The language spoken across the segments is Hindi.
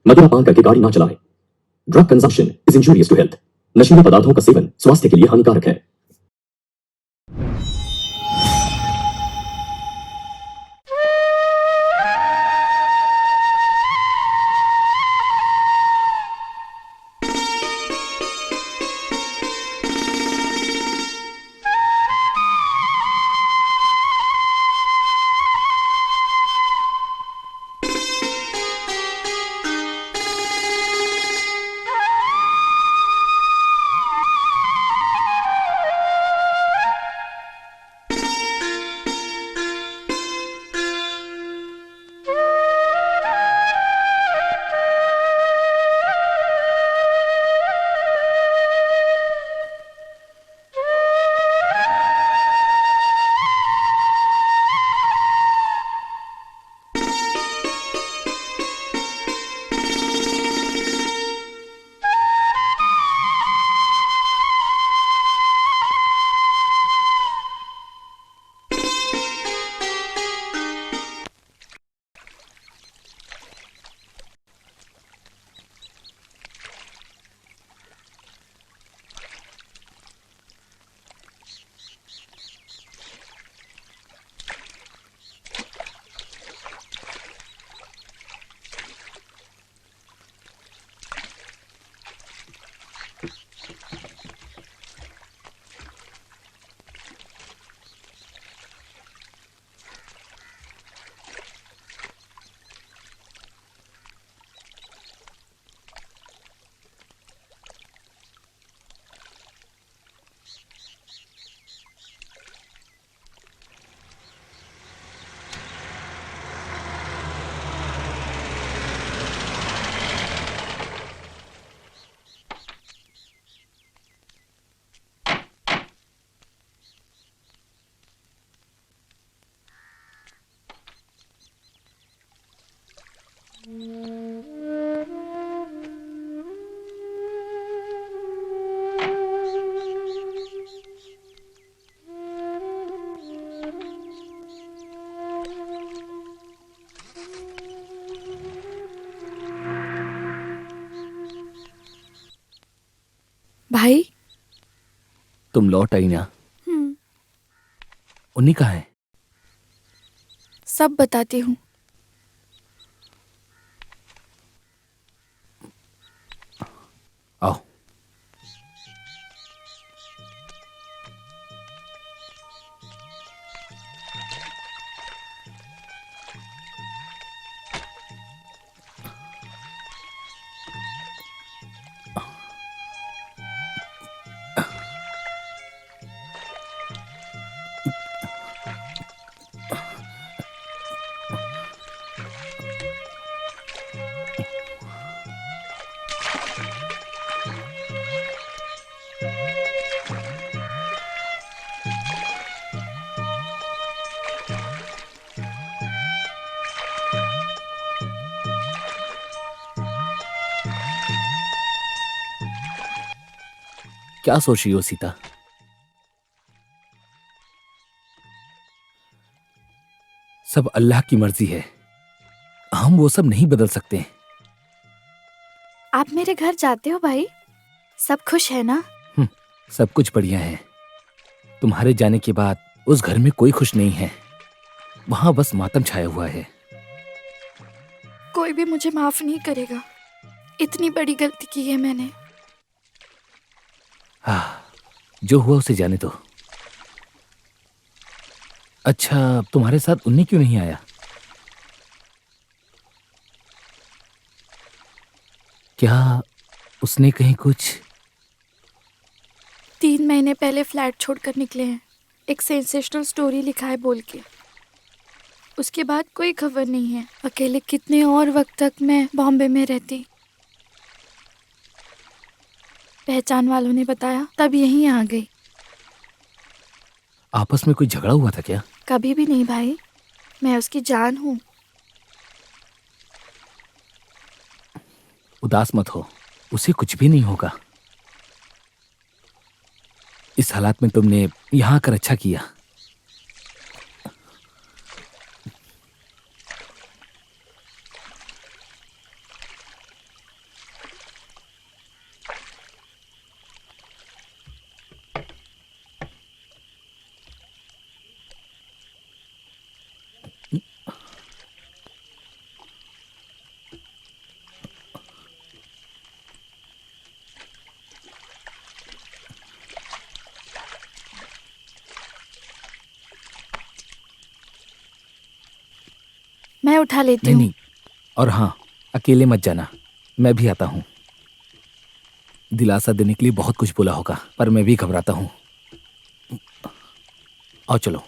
मदिरापान करके गाड़ी ना चलाएं। Drug consumption is injurious to health. नशीले पदार्थों का सेवन स्वास्थ्य के लिए हानिकारक है। भाई, तुम लौट आई ना? उन्हीं कहाँ है? सब बताती हूँ। आओ। क्या सोच रही हो सीता? सब अल्लाह की मर्जी है, हम वो सब नहीं बदल सकते। आप मेरे घर जाते हो भाई? सब खुश है ना? सब कुछ बढ़िया है। तुम्हारे जाने के बाद उस घर में कोई खुश नहीं है, वहां बस मातम छाया हुआ है। कोई भी मुझे माफ नहीं करेगा। इतनी बड़ी गलती की है मैंने। जो हुआ उसे जाने दो। अच्छा, तुम्हारे साथ उन्नी क्यों नहीं आया? क्या उसने कहीं कुछ? 3 महीने पहले फ्लैट छोड़कर निकले हैं। एक सेंसेशनल स्टोरी लिखा है बोल के। उसके बाद कोई खबर नहीं है। अकेले कितने और वक्त तक मैं बॉम्बे में रहती। पहचान वालों ने बताया, तब यहीं आ गई। आपस में कोई झगड़ा हुआ था क्या? कभी भी नहीं भाई, मैं उसकी जान हूँ। उदास मत हो, उसे कुछ भी नहीं होगा। इस हालात में तुमने यहां आकर अच्छा किया। मैं उठा लेती नहीं हूँ। नहीं, और हाँ, अकेले मत जाना, मैं भी आता हूँ। दिलासा देने के लिए बहुत कुछ बोला होगा, पर मैं भी घबराता हूँ। आओ चलो।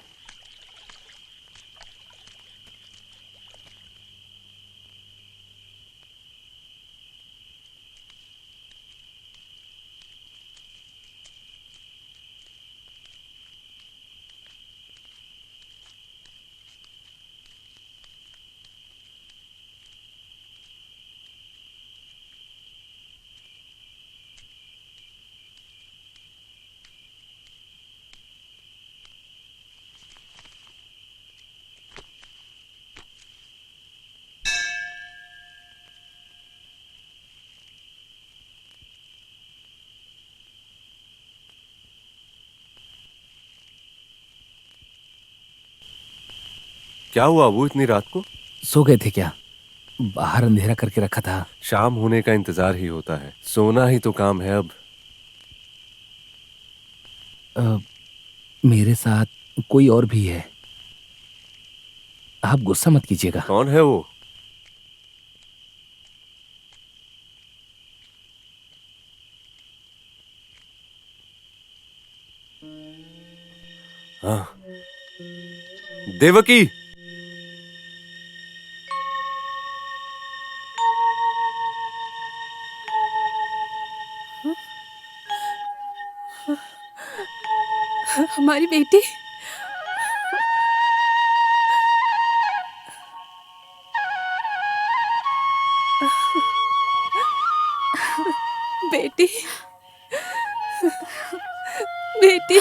क्या हुआ अबू इतनी रात को? सो गए थे क्या? बाहर अंधेरा करके रखा था। शाम होने का इंतजार ही होता है, सोना ही तो काम है अब। अ, मेरे साथ कोई और भी है, आप गुस्सा मत कीजिएगा। कौन है वो? हाँ, देवकी। हमारी बेटी। बेटी, बेटी।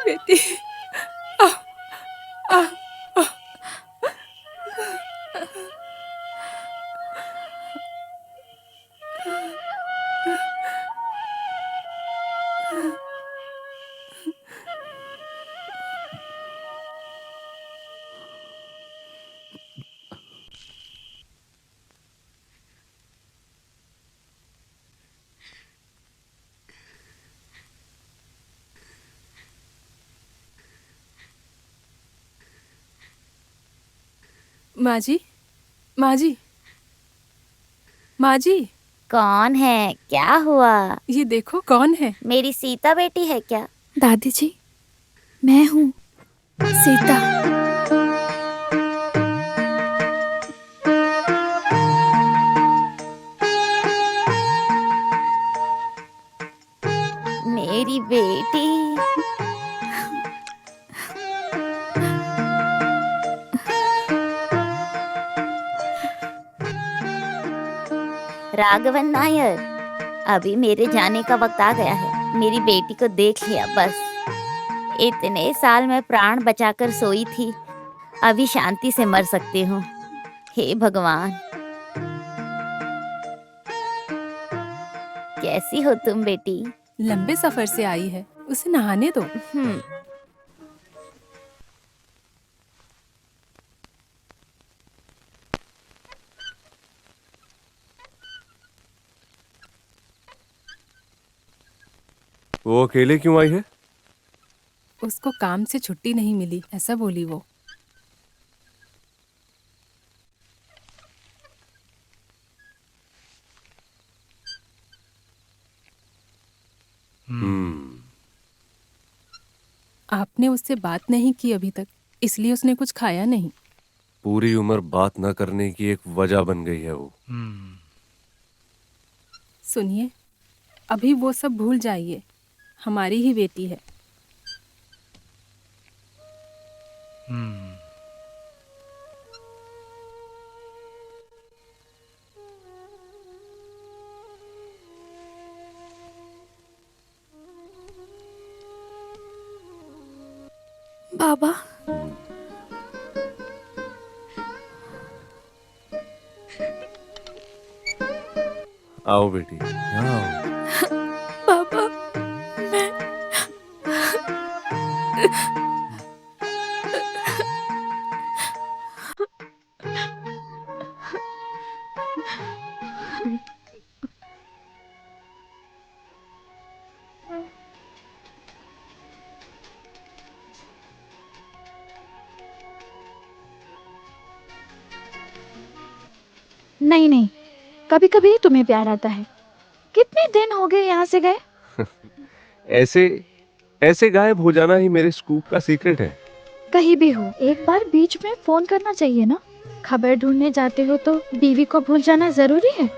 बेटी, आ, आ, आ। माँ जी, माँ जी, माँ जी, कौन है? क्या हुआ? ये देखो कौन है। मेरी सीता बेटी है क्या? दादी जी, मैं हूँ सीता। मेरी बेटी। राघवन नायर, अभी मेरे जाने का वक्त आ गया है। मेरी बेटी को देख लिया बस। इतने साल मैं प्राण बचाकर सोई थी, अभी शांति से मर सकती हूँ। हे भगवान, कैसी हो तुम बेटी? लंबे सफर से आई है, उसे नहाने दो। हम्म। वो अकेले क्यों आई है? उसको काम से छुट्टी नहीं मिली, ऐसा बोली वो। हम्म। आपने उससे बात नहीं की अभी तक, इसलिए उसने कुछ खाया नहीं। पूरी उम्र बात न करने की एक वजह बन गई है वो। सुनिए, अभी वो सब भूल जाइए, हमारी ही बेटी है। बाबा, आओ बेटी, आओ। बाबा, मैं नहीं नहीं, कभी कभी तुम्हें प्यार आता है। कितने दिन हो गए यहाँ से गए? ऐसे ऐसे गायब हो जाना ही मेरे स्कूप का सीक्रेट है। कहीं भी हो, एक बार बीच में फोन करना चाहिए ना। खबर ढूंढने जाते हो तो बीवी को भूल जाना जरूरी है।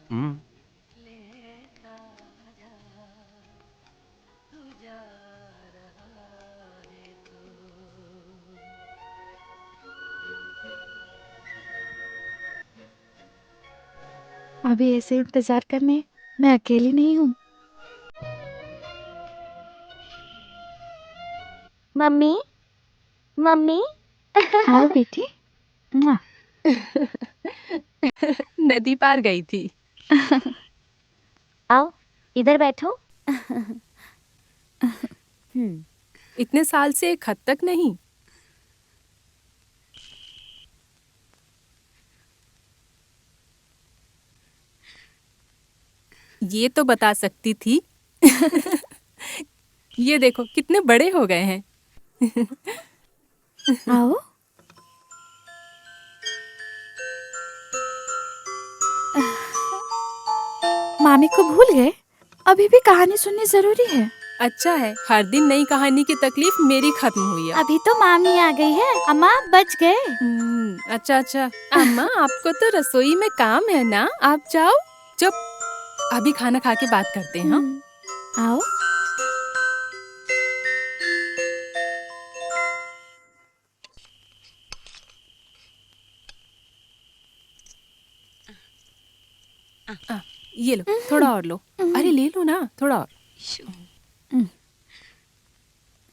हम्म। अभी ऐसे इंतजार करने मैं अकेली नहीं हूँ। Mummy, mummy. हाँ बेटी। मुआ। नदी पार गई थी। आओ, इधर बैठो। इतने साल से एक खत तक नहीं। ये तो बता सकती थी। ये देखो कितने बड़े हो गए हैं। आओ। मामी को भूल गए? अभी भी कहानी सुननी जरूरी है। अच्छा है, हर दिन नई कहानी की तकलीफ मेरी खत्म हुई है। अभी तो मामी आ गई है। अम्मा बच गए। अच्छा अच्छा। अम्मा आपको तो रसोई में काम है ना, आप जाओ। चुप, अभी खाना खा के बात करते हैं। हाँ? आओ। ये लो, थोड़ा और लो। अरे ले लो ना, थोड़ा और।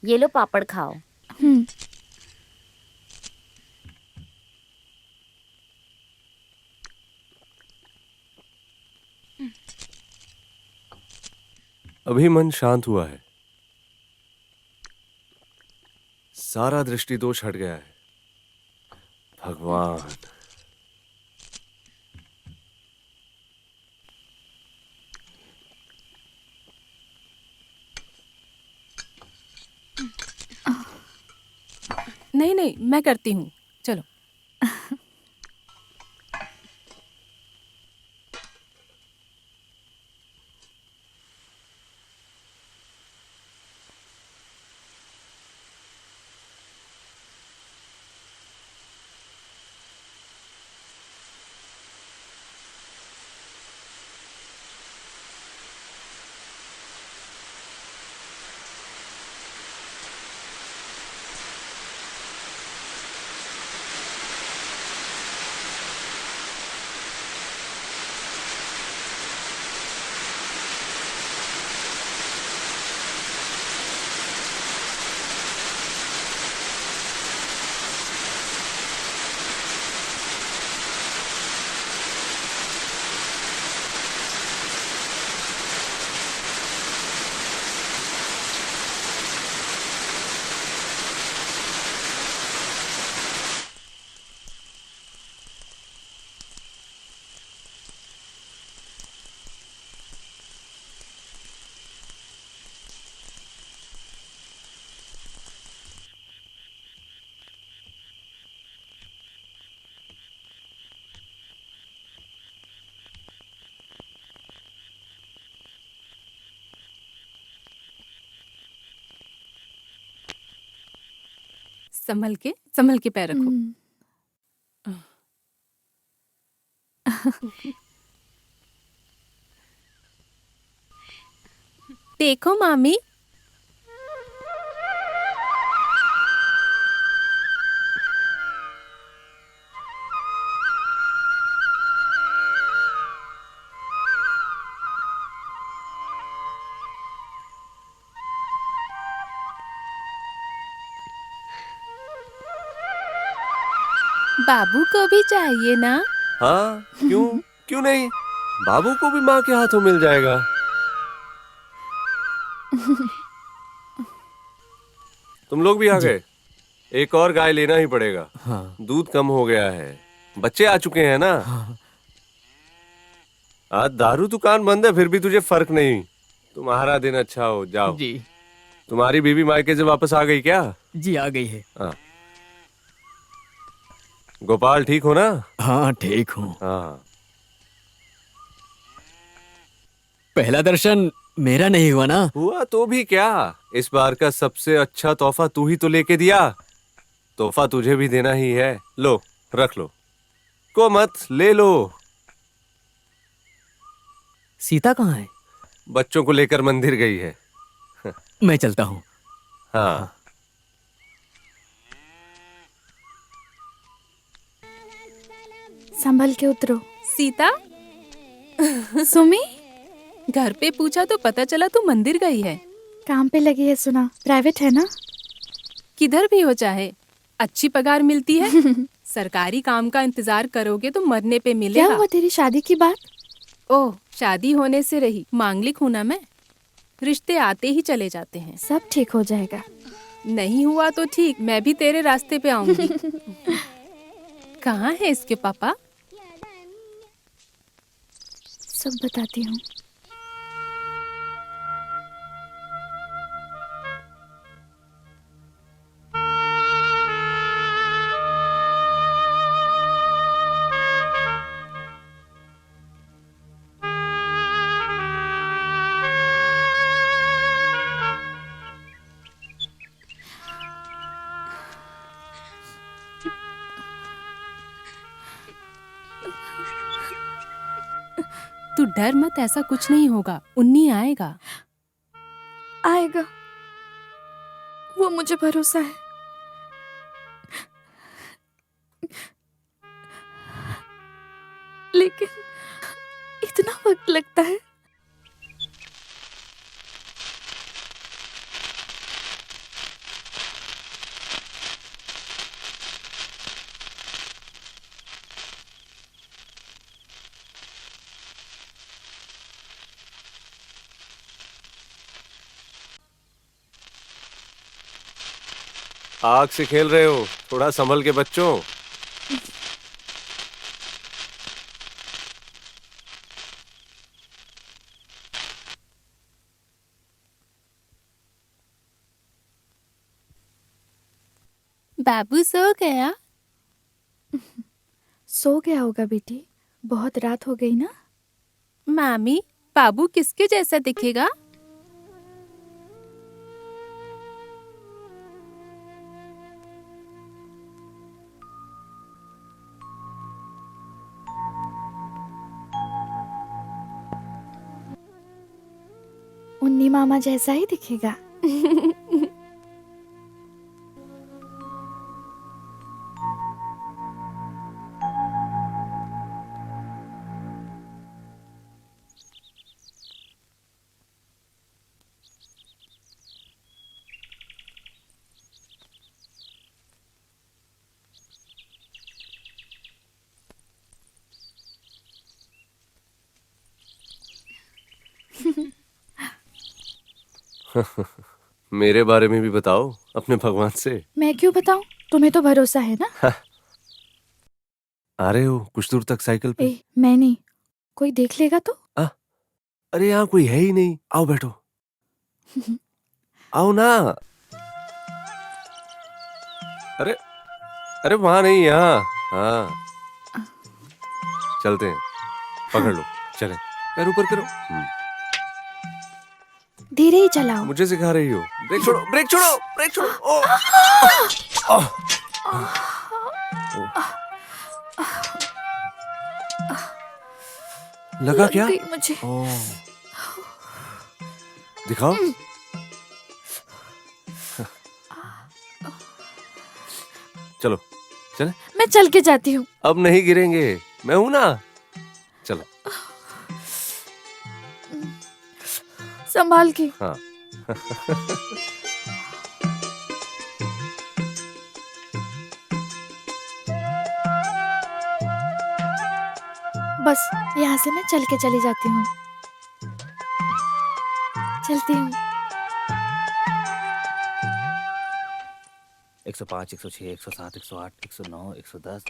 ये लो पापड़ खाओ। अभी मन शांत हुआ है, सारा दृष्टि दोष हट गया है। भगवान। नहीं नहीं, मैं करती हूँ, चलो। संभल के पैर रखो। देखो मामी, बाबू को भी चाहिए ना? हाँ, क्यों क्यों नहीं, बाबू को भी माँ के हाथों मिल जाएगा। तुम लोग भी आ गए? एक और गाय लेना ही पड़ेगा। हाँ दूध कम हो गया है। बच्चे आ चुके हैं ना। हाँ आज दारू दुकान बंद है, फिर भी तुझे फर्क नहीं। तुम्हारा दिन अच्छा हो, जाओ। जी तुम्हारी बीवी मायके से वापस आ गई क्या? जी आ गई है। हाँ। गोपाल ठीक हो ना? हाँ ठीक हूँ। हाँ। पहला दर्शन मेरा नहीं हुआ ना। हुआ तो भी क्या, इस बार का सबसे अच्छा तोहफा तू ही तो लेके दिया। तोहफा तुझे भी देना ही है। लो, रख लो। को मत, ले लो। सीता कहाँ है? बच्चों को लेकर मंदिर गई है। मैं चलता हूँ। हाँ। संभल के उतरो। सीता, सुमी, घर पे पूछा तो पता चला तू मंदिर गई है। काम पे लगी है सुना। प्राइवेट है ना? किधर भी हो चाहे अच्छी पगार मिलती है। सरकारी काम का इंतजार करोगे तो मरने पे क्या मिलेगा। हुआ तेरी शादी की बात? ओह, शादी होने से रही। मांगलिक हूं ना मैं। रिश्ते आते ही चले जाते हैं। सब ठीक हो जाएगा। नहीं हुआ तो ठीक, मैं भी तेरे रास्ते पे आऊंगी। कहाँ है इसके पापा? सब बताती हूँ। तू डर मत, ऐसा कुछ नहीं होगा। उन्नी आएगा। आएगा, वो मुझे भरोसा है। लेकिन इतना वक्त लगता है। आग से खेल रहे हो, थोड़ा संभल के बच्चों। बाबू सो गया? सो गया होगा बेटी, बहुत रात हो गई ना। मामी, बाबू किसके जैसा दिखेगा? उन्नी मामा जैसा ही दिखेगा। मेरे बारे में भी बताओ, अपने भगवान से। मैं क्यों बताऊं? तुम्हें तो भरोसा है ना। आ रहे हो कुछ दूर तक साइकिल पे? मैं नहीं, कोई देख लेगा तो। अरे यहाँ कोई है ही नहीं, आओ बैठो। आओ ना। अरे अरे वहां नहीं, यहाँ। हाँ, चलते हैं। पकड़ लो, चले। पैर ऊपर करो। धीरे ही चलाओ। मुझे सिखा रही हो। ब्रेक छोड़ो, ब्रेक छोड़ो, ब्रेक छोड़ो। ओ, लगा लग क्या? गई मुझे। ओ, दिखाओ। चलो, चले। मैं चल के जाती हूँ। अब नहीं गिरेंगे, मैं हूं ना। चलो। संभाल के। हाँ। बस यहाँ से मैं चल के चली जाती हूँ। चलती हूँ। 105, 106, 107, 108, 109, 110,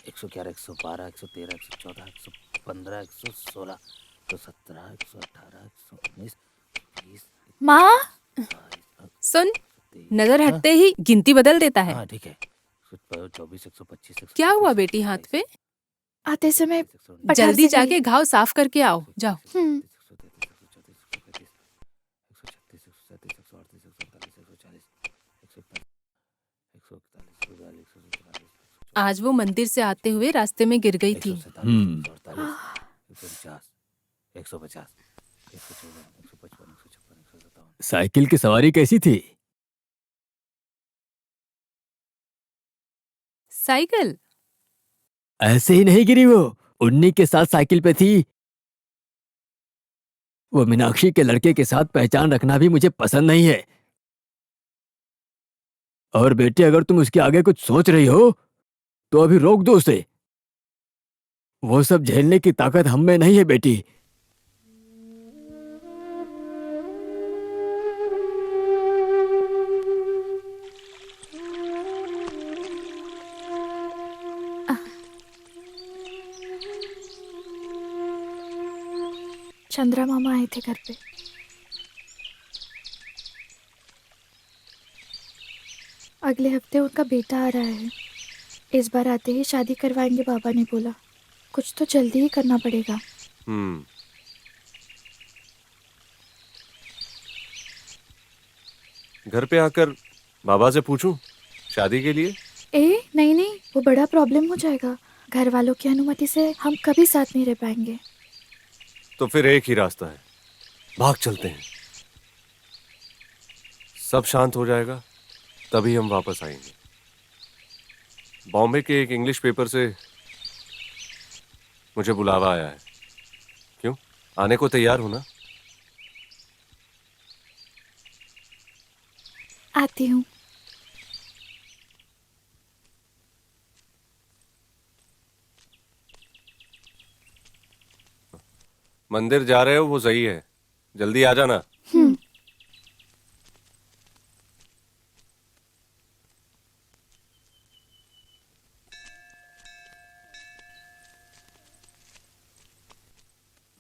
111, 112, 113, 114, 115, 116, 117, 118, 119, 20, माँ, 22, सुन, 23, नजर हाँ? हटते ही गिनती बदल देता है। हाँ ठीक है। 124, 125, क्या हुआ बेटी हाथ पे? आते समय पठार जल्दी से जाके गई। घाव साफ करके आओ, जाओ। आज वो मंदिर से आते हुए रास्ते में गिर गई थी। 150, साइकिल की सवारी कैसी थी? साइकिल? ऐसे ही नहीं गिरी वो, उन्नी के साथ साइकिल पे थी। वो मीनाक्षी के लड़के के साथ पहचान रखना भी मुझे पसंद नहीं है। और बेटी, अगर तुम उसके आगे कुछ सोच रही हो तो अभी रोक दो उसे। वो सब झेलने की ताकत हम में नहीं है बेटी। चंद्रा मामा आए थे घर पे। अगले हफ्ते उनका बेटा आ रहा है। इस बार आते ही शादी करवाएंगे, बाबा ने बोला। कुछ तो जल्दी ही करना पड़ेगा। घर पे आकर बाबा से पूछूं शादी के लिए? नहीं नहीं, वो बड़ा प्रॉब्लम हो जाएगा। घर वालों की अनुमति से हम कभी साथ नहीं रह पाएंगे। तो फिर एक ही रास्ता है, भाग चलते हैं। सब शांत हो जाएगा तभी हम वापस आएंगे। बॉम्बे के एक इंग्लिश पेपर से मुझे बुलावा आया है। क्यों, आने को तैयार हो ना? आती हूँ। मंदिर जा रहे हो वो सही है, जल्दी आ जाना।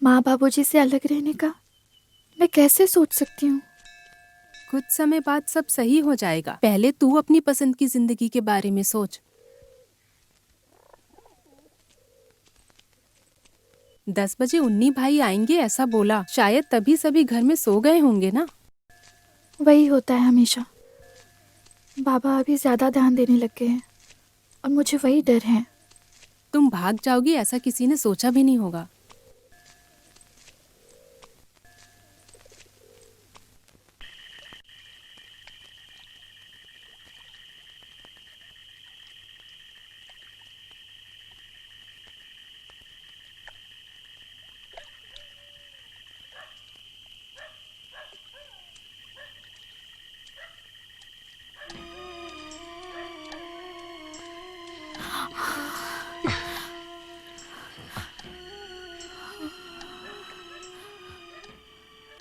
माँ बाबूजी से अलग रहने का मैं कैसे सोच सकती हूँ? कुछ समय बाद सब सही हो जाएगा। पहले तू अपनी पसंद की जिंदगी के बारे में सोच। 10 बजे उन्नी भाई आएंगे ऐसा बोला। शायद तभी सभी घर में सो गए होंगे ना। वही होता है हमेशा। बाबा अभी ज्यादा ध्यान देने लग गए हैं और मुझे वही डर है। तुम भाग जाओगी ऐसा किसी ने सोचा भी नहीं होगा।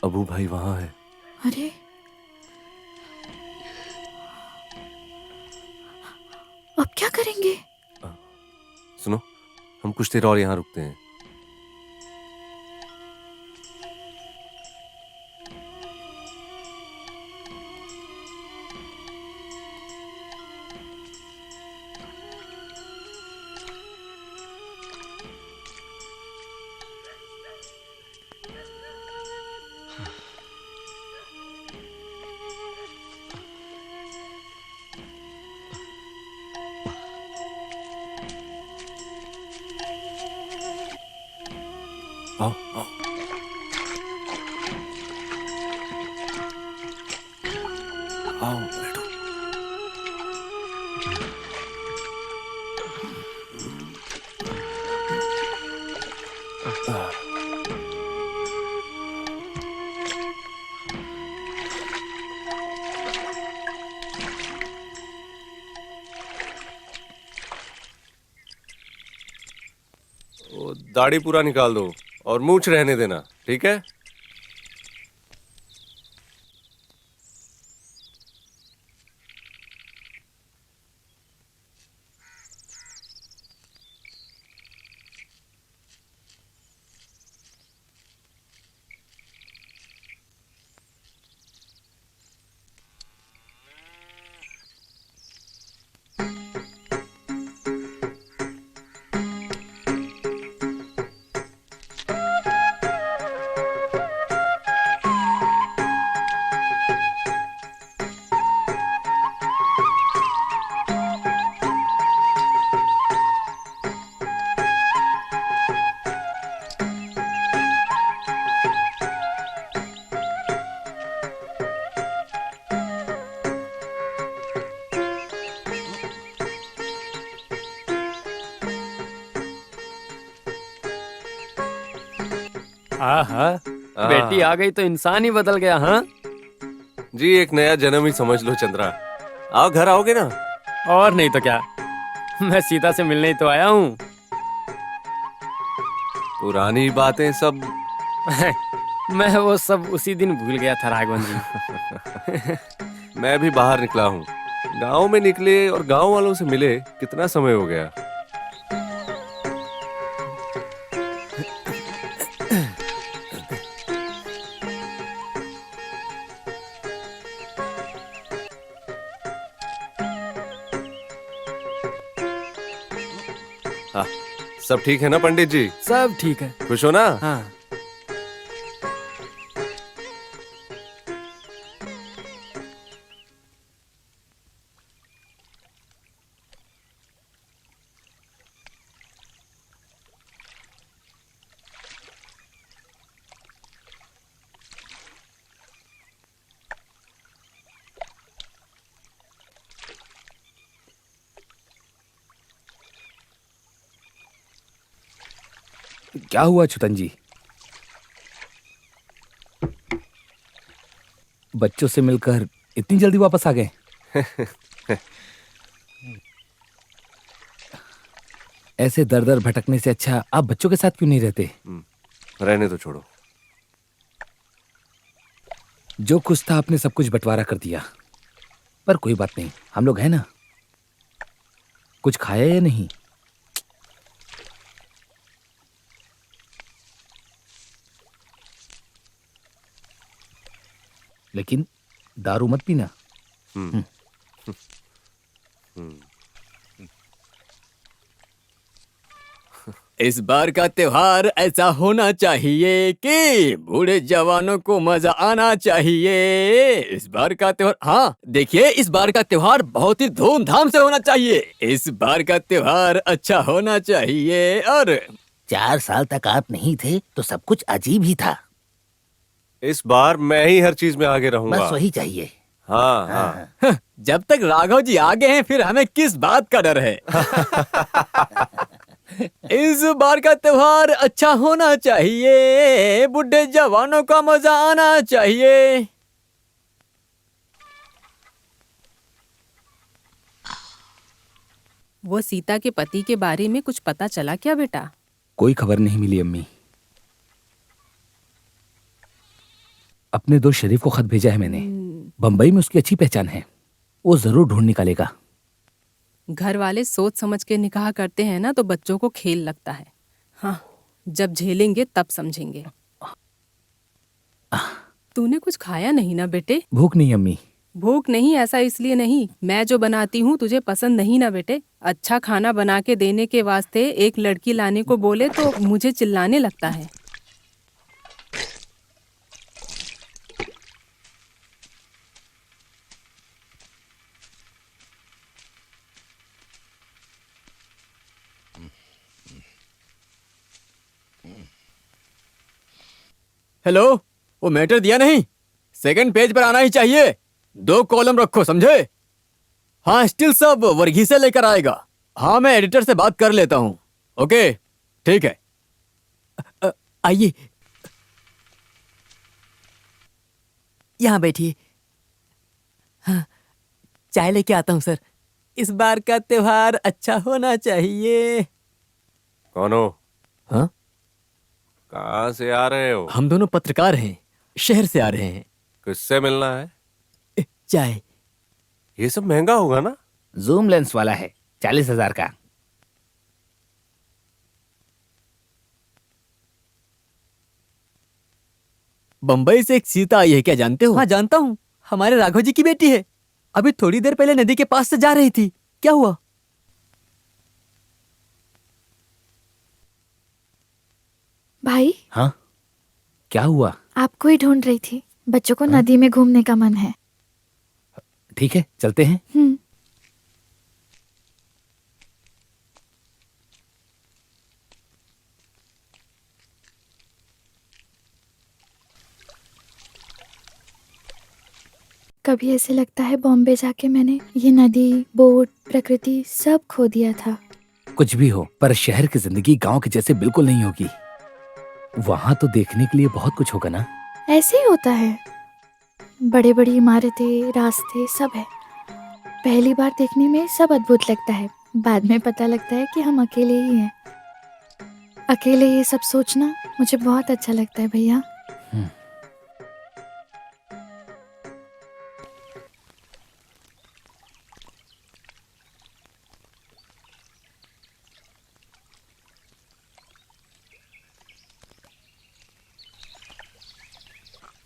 अबू भाई वहां है। अरे, अब क्या करेंगे? सुनो, हम कुछ देर और यहाँ रुकते हैं। आओ आओ। आओ बैठो। वो दाढ़ी पूरा निकाल दो और मूंछ रहने देना, ठीक है? आहा, हाँ। बेटी आ गई तो इंसान ही बदल गया। हाँ, जी एक नया जन्म ही समझ लो चंद्रा। आओ घर आओगे ना? और नहीं तो क्या, मैं सीता से मिलने ही तो आया हूँ। पुरानी बातें सब। मैं वो सब उसी दिन भूल गया था राघवन जी। मैं भी बाहर निकला हूँ। गांव में निकले और गांव वालों से मिले कितना समय हो गया। हाँ, सब ठीक है ना पंडित जी? सब ठीक है। खुश हो ना? हाँ, क्या हुआ छुतन जी? बच्चों से मिलकर इतनी जल्दी वापस आ गए? ऐसे दर दर भटकने से अच्छा आप बच्चों के साथ क्यों नहीं रहते? रहने तो छोड़ो। जो कुछ था आपने सब कुछ बंटवारा कर दिया, पर कोई बात नहीं, हम लोग हैं ना। कुछ खाया या नहीं? लेकिन दारू मत पीना। इस बार का त्योहार ऐसा होना चाहिए कि बूढ़े जवानों को मजा आना चाहिए। इस बार का त्योहार, हाँ देखिए, इस बार का त्योहार बहुत ही धूमधाम से होना चाहिए। इस बार का त्योहार अच्छा होना चाहिए। और 4 साल तक आप नहीं थे तो सब कुछ अजीब ही था। इस बार मैं ही हर चीज में आगे रहूंगा। बस वही चाहिए। हाँ हाँ। जब तक राघव जी आगे हैं फिर हमें किस बात का डर है। इस बार का त्योहार अच्छा होना चाहिए, बुढ़े जवानों का मजा आना चाहिए। वो सीता के पति के बारे में कुछ पता चला क्या बेटा? कोई खबर नहीं मिली अम्मी। अपने दोस्त शरीफ को खत भेजा है मैंने। बंबई में उसकी अच्छी पहचान है, वो जरूर ढूंढ निकालेगा। घर वाले सोच समझ के निकाह करते हैं ना तो बच्चों को खेल लगता है। हाँ, जब झेलेंगे तब समझेंगे। तूने कुछ खाया नहीं ना बेटे? भूख नहीं अम्मी। भूख नहीं ऐसा इसलिए नहीं, मैं जो बनाती हूँ तुझे पसंद नहीं ना बेटे। अच्छा खाना बना के देने के वास्ते एक लड़की लाने को बोले तो मुझे चिल्लाने लगता है। हेलो, वो मैटर दिया नहीं? सेकंड पेज पर आना ही चाहिए। 2 कॉलम रखो, समझे? हाँ, स्टिल सब वर्गीस से लेकर आएगा। हाँ, मैं एडिटर से बात कर लेता हूँ। ओके, ठीक है। आइए, यहाँ बैठिए। हाँ, चाय लेके आता हूँ सर। इस बार का त्योहार अच्छा होना चाहिए। कौन हो? हाँ, कहाँ से आ रहे हो? हम दोनों पत्रकार हैं, शहर से आ रहे हैं। किससे मिलना है? चाय। ये सब महंगा होगा ना? जूम लेंस वाला है, 40,000 का। बंबई से एक सीता आई है, क्या जानते हो? हाँ जानता हूँ, हमारे राघव जी की बेटी है। अभी थोड़ी देर पहले नदी के पास से जा रही थी। क्या हुआ? भाई, हाँ, क्या हुआ? आपको ही ढूंढ रही थी। बच्चों को नदी में घूमने का मन है। ठीक है, चलते हैं। कभी ऐसे लगता है बॉम्बे जाके मैंने ये नदी, बोट, प्रकृति सब खो दिया था। कुछ भी हो, पर शहर की जिंदगी गांव के जैसे बिल्कुल नहीं होगी। वहां तो देखने के लिए बहुत कुछ होगा ना। ऐसे ही होता है, बड़े बड़ी इमारतें, रास्ते सब है। पहली बार देखने में सब अद्भुत लगता है, बाद में पता लगता है कि हम अकेले ही हैं। अकेले ये सब सोचना मुझे बहुत अच्छा लगता है भैया।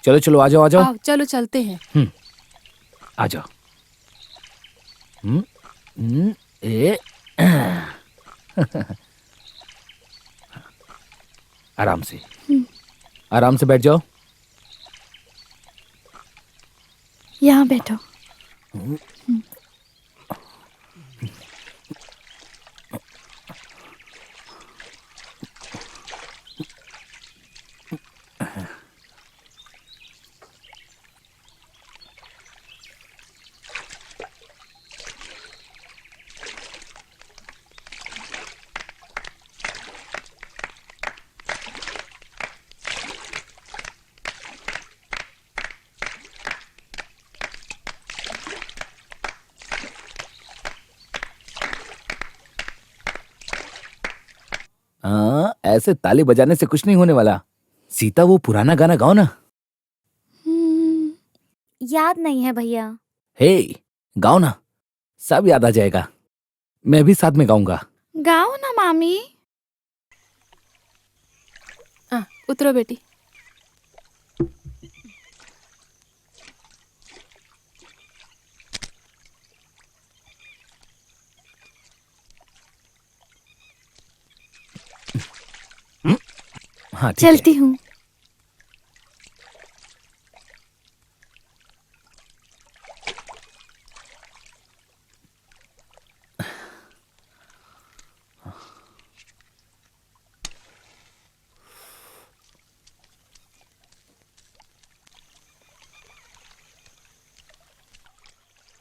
चलो चलो, आ जाओ आ जाओ। आओ चलो चलते हैं। आ जाओ। ए आराम से, आराम से बैठ जाओ। यहाँ बैठो। हाँ, ऐसे ताली बजाने से कुछ नहीं होने वाला। सीता, वो पुराना गाना गाओ ना। याद नहीं है भैया। हे, गाओ ना, सब याद आ जाएगा। मैं भी साथ में गाऊंगा। गाओ ना मामी। उतरो बेटी। हाँ, ठीक है। चलती हूँ।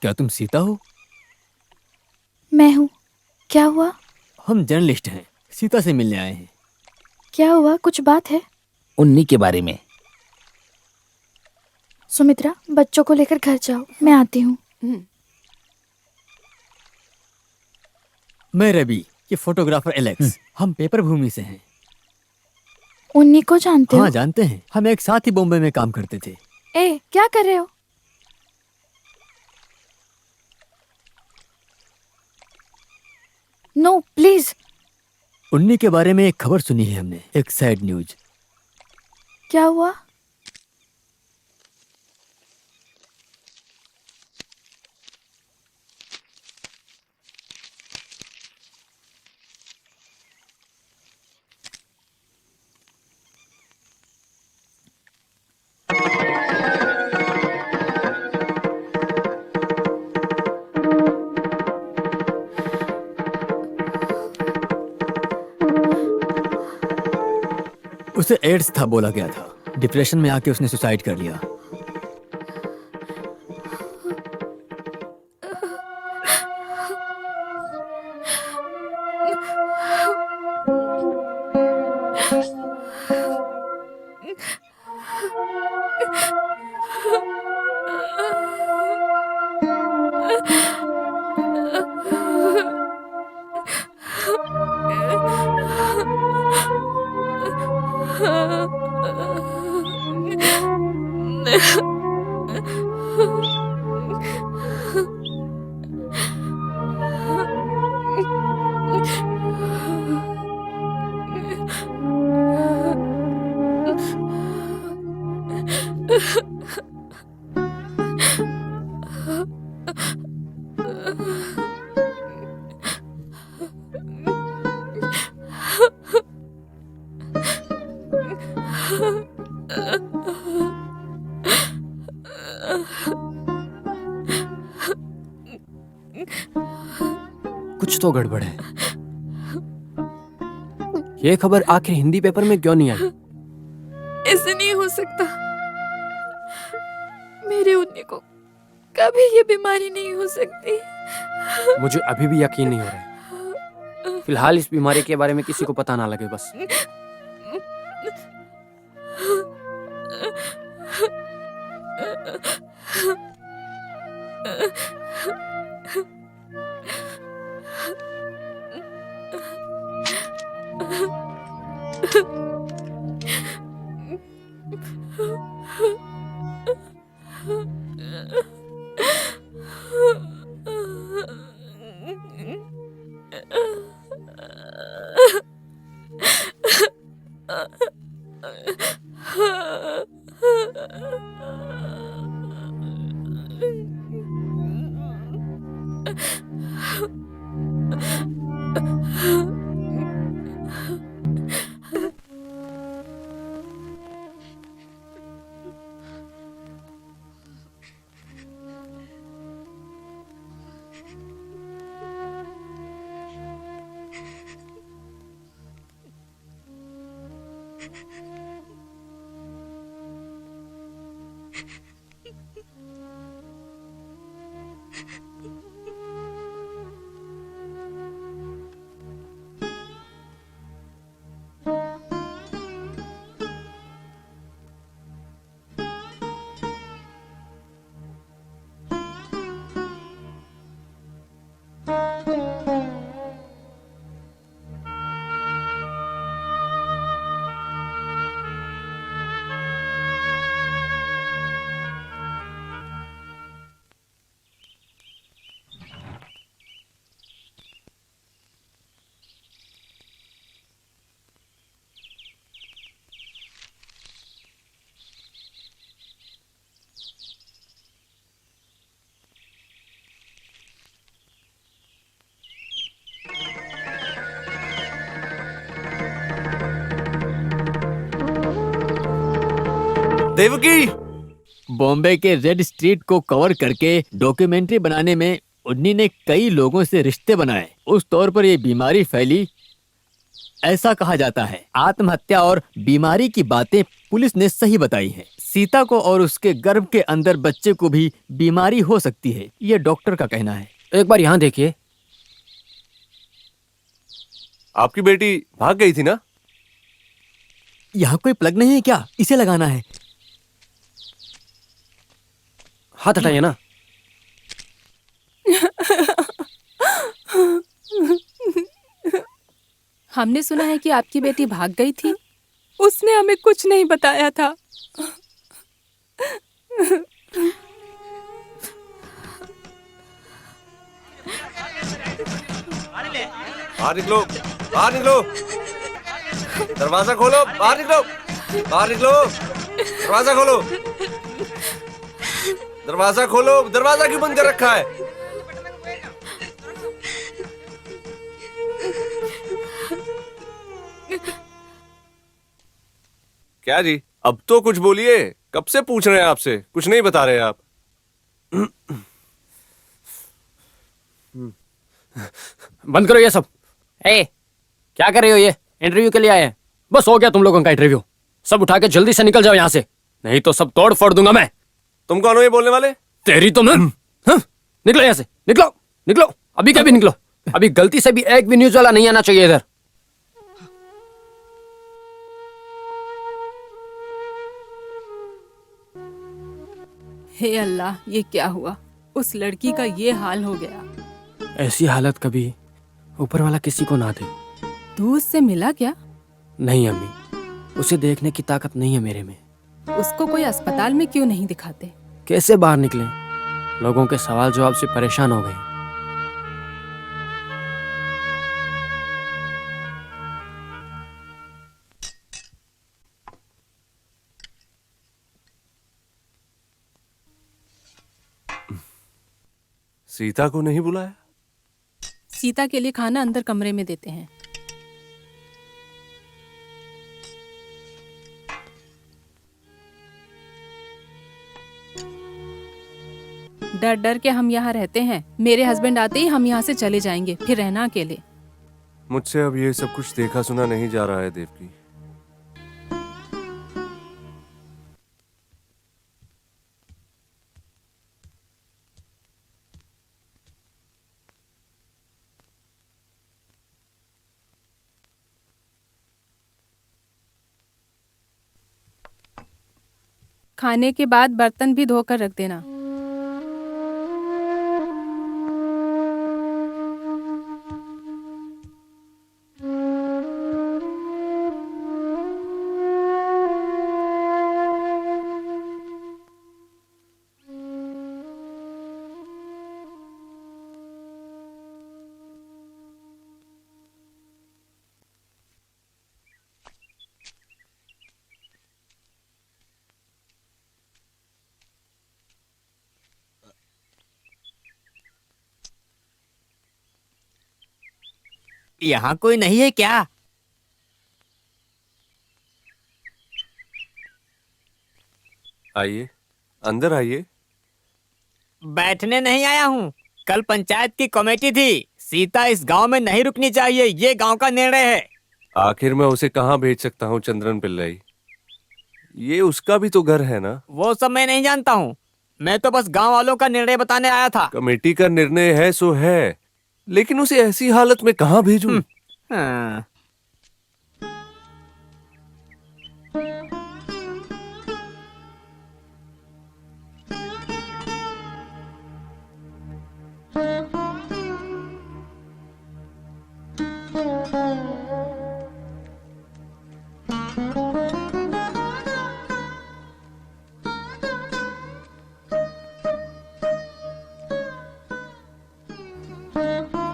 क्या तुम सीता हो? मैं हूँ। क्या हुआ? हम जर्नलिस्ट हैं, सीता से मिलने आए हैं। क्या हुआ? कुछ बात है? उन्नी के बारे में। सुमित्रा, बच्चों को लेकर घर जाओ, मैं आती हूँ। मैं रवि, ये फोटोग्राफर एलेक्स। हम पेपर भूमि से हैं। उन्नी को जानते हाँ हो? जानते हैं, हम एक साथ ही बॉम्बे में काम करते थे। ए, क्या कर रहे हो? No please. उन्नी के बारे में एक खबर सुनी है हमने, एक सैड न्यूज। क्या हुआ? उसे एड्स था बोला गया था। डिप्रेशन में आके उसने सुसाइड कर लिया। कुछ तो गड़बड़ है। ये खबर आखिर हिंदी पेपर में क्यों नहीं आई? ऐसे नहीं हो सकता। मेरे उन्नी को कभी ये बीमारी नहीं हो सकती। मुझे अभी भी यकीन नहीं हो रहा है। फिलहाल इस बीमारी के बारे में किसी को पता ना लगे बस। देवकी, बॉम्बे के रेड स्ट्रीट को कवर करके डॉक्यूमेंट्री बनाने में उन्हीं ने कई लोगों से रिश्ते बनाए। उस तौर पर ये बीमारी फैली। ऐसा कहा जाता है आत्महत्या और बीमारी की बातें पुलिस ने सही बताई हैं। सीता को और उसके गर्भ के अंदर बच्चे को भी बीमारी हो सकती है, ये डॉक्टर का कहना है। एक बार यहाँ देखिए। आपकी बेटी भाग गई थी ना? यहाँ कोई प्लग नहीं है क्या? इसे लगाना है। हाथ हटाइए ना। हमने सुना है कि आपकी बेटी भाग गई थी। उसने हमें कुछ नहीं बताया था। बाहर निकलो, बाहर निकलो, दरवाजा खोलो, बाहर निकलो, बाहर निकलो, दरवाजा खोलो, दरवाजा खोलो, दरवाजा क्यों बंद कर रखा है? क्या जी, अब तो कुछ बोलिए। कब से पूछ रहे हैं आपसे, कुछ नहीं बता रहे आप। बंद करो ये सब। क्या कर रहे हो? ये इंटरव्यू के लिए आए हैं। बस हो गया तुम लोगों का इंटरव्यू। सब उठा के जल्दी से निकल जाओ यहाँ से, नहीं तो सब तोड़ फोड़ दूंगा मैं। तुम कौन हो ये बोलने वाले? तेरी तो मैं। हाँ? निकलो यहाँ से, निकलो निकलो, अभी क्या भी निकलो। अभी गलती से भी एक भी न्यूज वाला नहीं आना चाहिए इधर। हे अल्लाह, ये क्या हुआ? उस लड़की का ये हाल हो गया। ऐसी हालत कभी ऊपर वाला किसी को ना दे। तू उससे मिला क्या? नहीं अम्मी, उसे देखने की ताकत नहीं है मेरे में। उसको कोई अस्पताल में क्यों नहीं दिखाते? कैसे बाहर निकले? लोगों के सवाल जवाब से परेशान हो गए। सीता को नहीं बुलाया? सीता के लिए खाना अंदर कमरे में देते हैं। डर डर के हम यहाँ रहते हैं। मेरे हस्बैंड आते ही हम यहाँ से चले जाएंगे, फिर रहना अकेले। मुझसे अब ये सब कुछ देखा सुना नहीं जा रहा है देवकी। खाने के बाद बर्तन भी धोकर रख देना। यहाँ कोई नहीं है क्या? आइए, अंदर आइए। बैठने नहीं आया हूँ। कल पंचायत की कमेटी थी। सीता इस गांव में नहीं रुकनी चाहिए, ये गांव का निर्णय है। आखिर मैं उसे कहाँ भेज सकता हूँ चंद्रन पिल्लई? ये उसका भी तो घर है ना। वो सब मैं नहीं जानता हूँ। मैं तो बस गांव वालों का निर्णय बताने आया था। कमेटी का निर्णय है सो है, लेकिन उसे ऐसी हालत में कहाँ भेजूं? हाँ।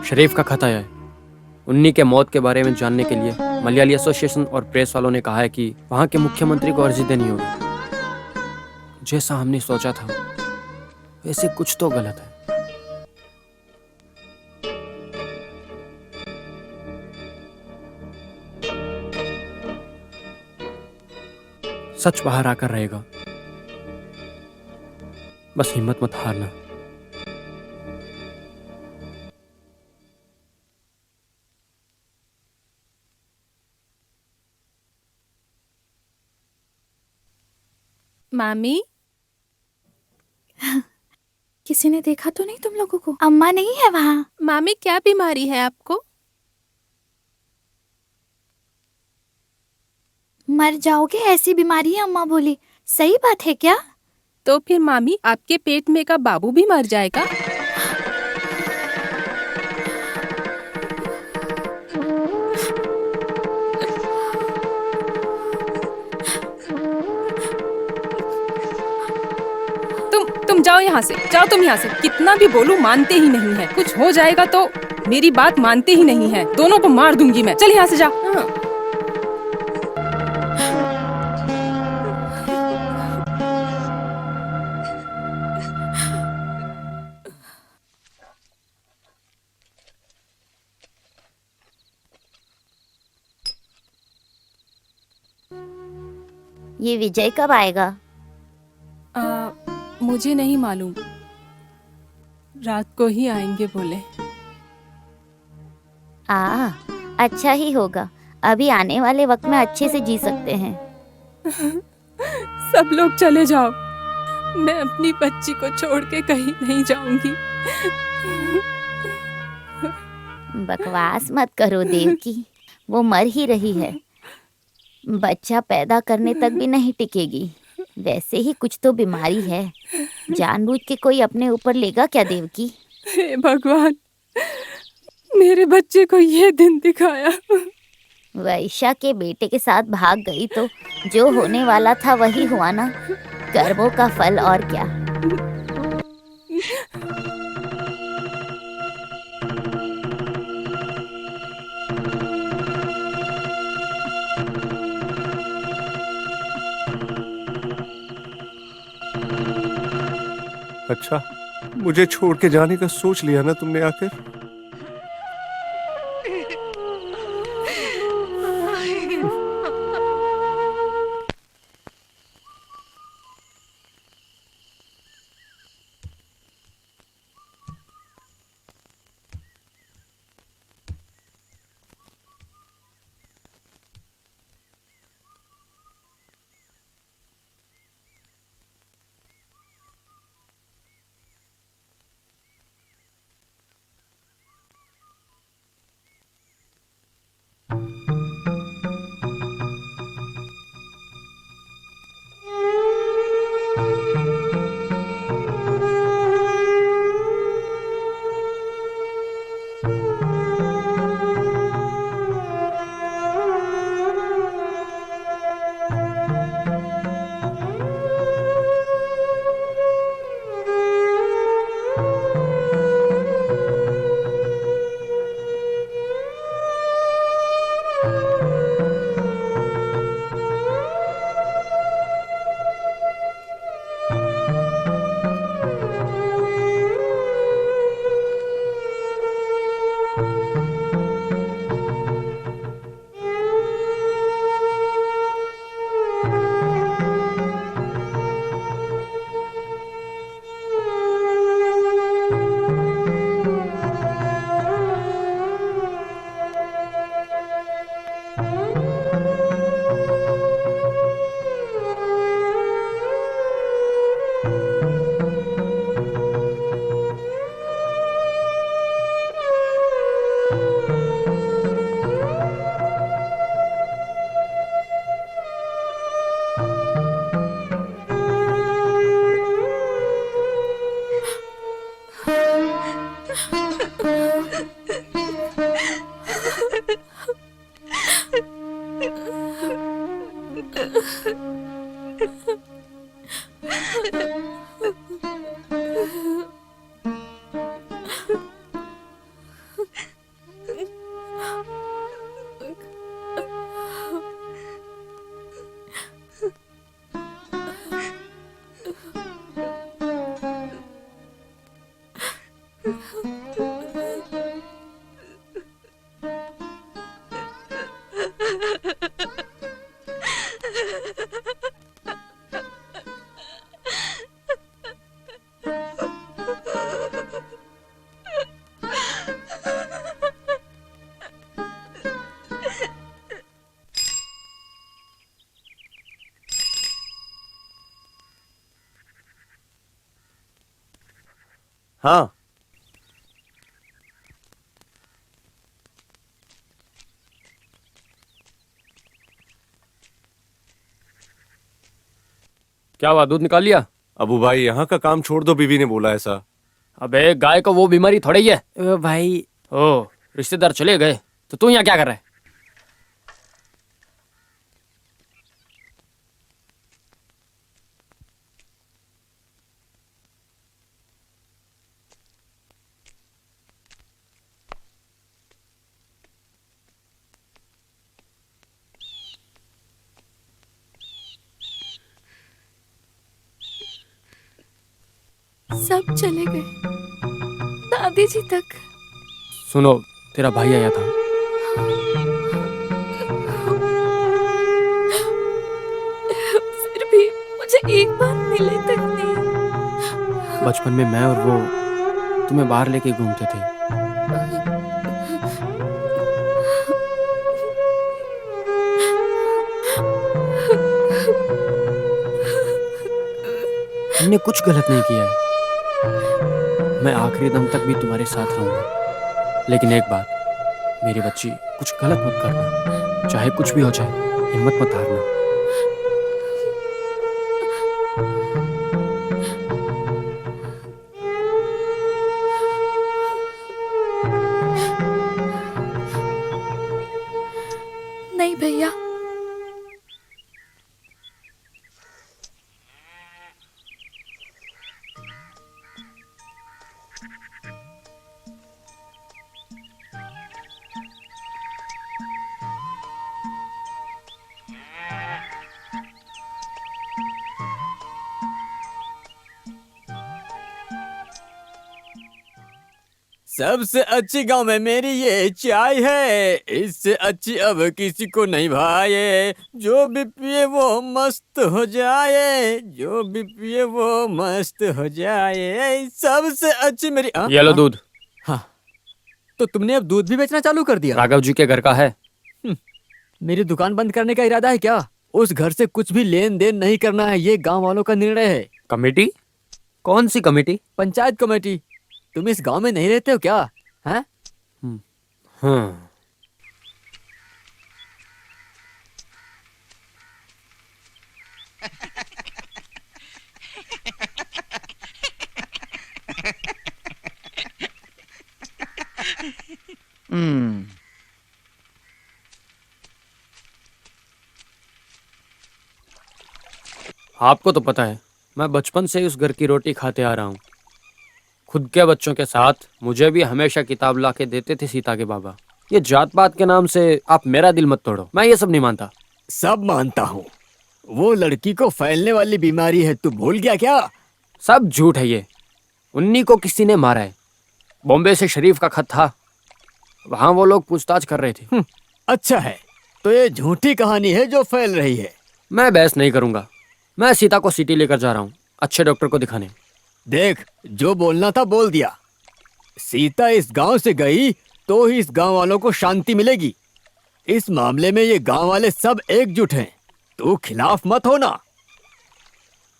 शरीफ का खत आया है। उन्नी के मौत के बारे में जानने के लिए मलयाली एसोसिएशन और प्रेस वालों ने कहा है कि वहां के मुख्यमंत्री को अर्जी देनी होगी। जैसा हमने सोचा था वैसे कुछ तो गलत है। सच बाहर आकर रहेगा। बस हिम्मत मत हारना। मामी, किसी ने देखा तो नहीं तुम लोगों को? अम्मा नहीं है वहाँ। मामी क्या बीमारी है आपको? मर जाओगे ऐसी बीमारी है, अम्मा बोली। सही बात है क्या? तो फिर मामी आपके पेट में का बाबू भी मर जाएगा। तुम जाओ यहाँ से, जाओ तुम यहाँ से। कितना भी बोलूं मानते ही नहीं है। कुछ हो जाएगा तो मेरी बात मानते ही नहीं है। दोनों को मार दूंगी मैं। चल यहाँ से जा। हाँ। ये विजय कब आएगा? मुझे नहीं मालूम। रात को ही आएंगे बोले। अच्छा ही होगा। अभी आने वाले वक्त में अच्छे से जी सकते हैं। सब लोग चले जाओ। मैं अपनी बच्ची को छोड़ के कहीं नहीं जाऊंगी। बकवास मत करो देवकी, वो मर ही रही है। बच्चा पैदा करने तक भी नहीं टिकेगी। वैसे ही कुछ तो बीमारी है। जानबूझ के कोई अपने ऊपर लेगा क्या देवकी? हे भगवान, मेरे बच्चे को ये दिन दिखाया। वैशा के बेटे के साथ भाग गई तो जो होने वाला था वही हुआ ना। कर्मों का फल और क्या। अच्छा, मुझे छोड़ के जाने का सोच लिया ना तुमने आकर। हाँ, क्या हुआ, दूध निकाल लिया? अबू भाई यहाँ का काम छोड़ दो, बीवी ने बोला ऐसा। अबे गाय को वो बीमारी थोड़ी ही है। भाई ओ, रिश्तेदार चले गए तो तू यहाँ क्या कर रहा है? सब चले गए, दादी जी तक। सुनो, तेरा भाई आया था। फिर भी मुझे एक बार मिले तक नहीं। बचपन में मैं और वो तुम्हें बाहर लेके घूमते थे। तुमने कुछ गलत नहीं किया है। मैं आखिरी दम तक भी तुम्हारे साथ रहूंगा। लेकिन एक बात, मेरी बच्ची, कुछ गलत मत करना। चाहे कुछ भी हो जाए, हिम्मत मत हारना। नहीं भैया, सबसे अच्छी गांव में मेरी ये चाय है, इससे अच्छी अब किसी को नहीं भाए। जो भी पिए वो मस्त हो जाए, जो भी पिए वो मस्त हो जाए। सबसे अच्छी मेरी ये लो दूध। हाँ, तो तुमने अब दूध भी बेचना चालू कर दिया? राघव जी के घर का है। मेरी दुकान बंद करने का इरादा है क्या? उस घर से कुछ भी लेन देन नहीं करना है, ये गांव वालों का निर्णय है। कमेटी? कौन सी कमेटी? पंचायत कमेटी। तुम इस गांव में नहीं रहते हो क्या? हैं? हाँ। आपको तो पता है, मैं बचपन से ही उस घर की रोटी खाते आ रहा हूँ। खुद के बच्चों के साथ मुझे भी हमेशा किताब ला के देते थे सीता के बाबा। ये जात पात के नाम से आप मेरा दिल मत तोड़ो, मैं ये सब नहीं मानता। सब मानता हूँ। वो लड़की को फैलने वाली बीमारी है, तू भूल गया क्या? सब झूठ है ये। उन्नी को किसी ने मारा है। बॉम्बे से शरीफ का खत था, वहाँ वो लोग पूछताछ कर रहे थे। अच्छा है, तो ये झूठी कहानी है जो फैल रही है। मैं बहस नहीं करूंगा। मैं सीता को सिटी लेकर जा रहा हूँ अच्छे डॉक्टर को दिखाने। देख, जो बोलना था बोल दिया। सीता इस गांव से गई तो ही इस गांव वालों को शांति मिलेगी। इस मामले में ये गांव वाले सब एकजुट हैं। तू खिलाफ मत होना।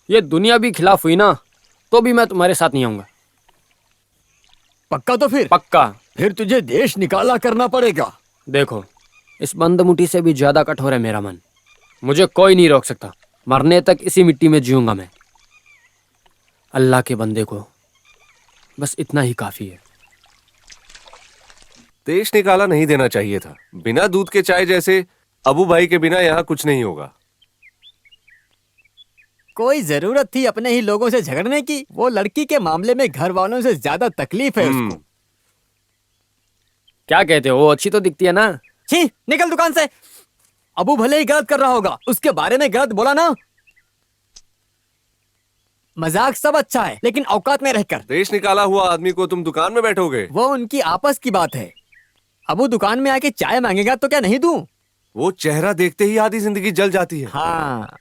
ये दुनिया भी खिलाफ हुई ना, तो भी मैं तुम्हारे साथ नहीं आऊंगा। पक्का? तो पक्का। फिर तुझे देश निकाला करना पड़ेगा। देखो, इस बंद मुट्ठी से भी ज्यादा कठोर है मेरा मन। मुझे कोई नहीं रोक सकता। मरने तक इसी मिट्टी में जीऊंगा मैं। अल्लाह के बंदे को बस इतना ही काफी है। देश निकाला नहीं देना चाहिए था। बिना दूध के चाय जैसे अबू भाई के बिना यहाँ कुछ नहीं होगा। कोई जरूरत थी अपने ही लोगों से झगड़ने की? वो लड़की के मामले में घर वालों से ज्यादा तकलीफ है उसको। क्या कहते हो, वो अच्छी तो दिखती है ना। छी, निकल दुकान से। अबू भले ही गलत कर रहा होगा, उसके बारे में गलत बोला ना। मजाक सब अच्छा है, लेकिन औकात में रहकर। देश निकाला हुआ आदमी को तुम दुकान में बैठोगे? वो उनकी आपस की बात है। अबू दुकान में आके चाय मांगेगा तो क्या नहीं दूं? वो चेहरा देखते ही आधी जिंदगी जल जाती है। हाँ,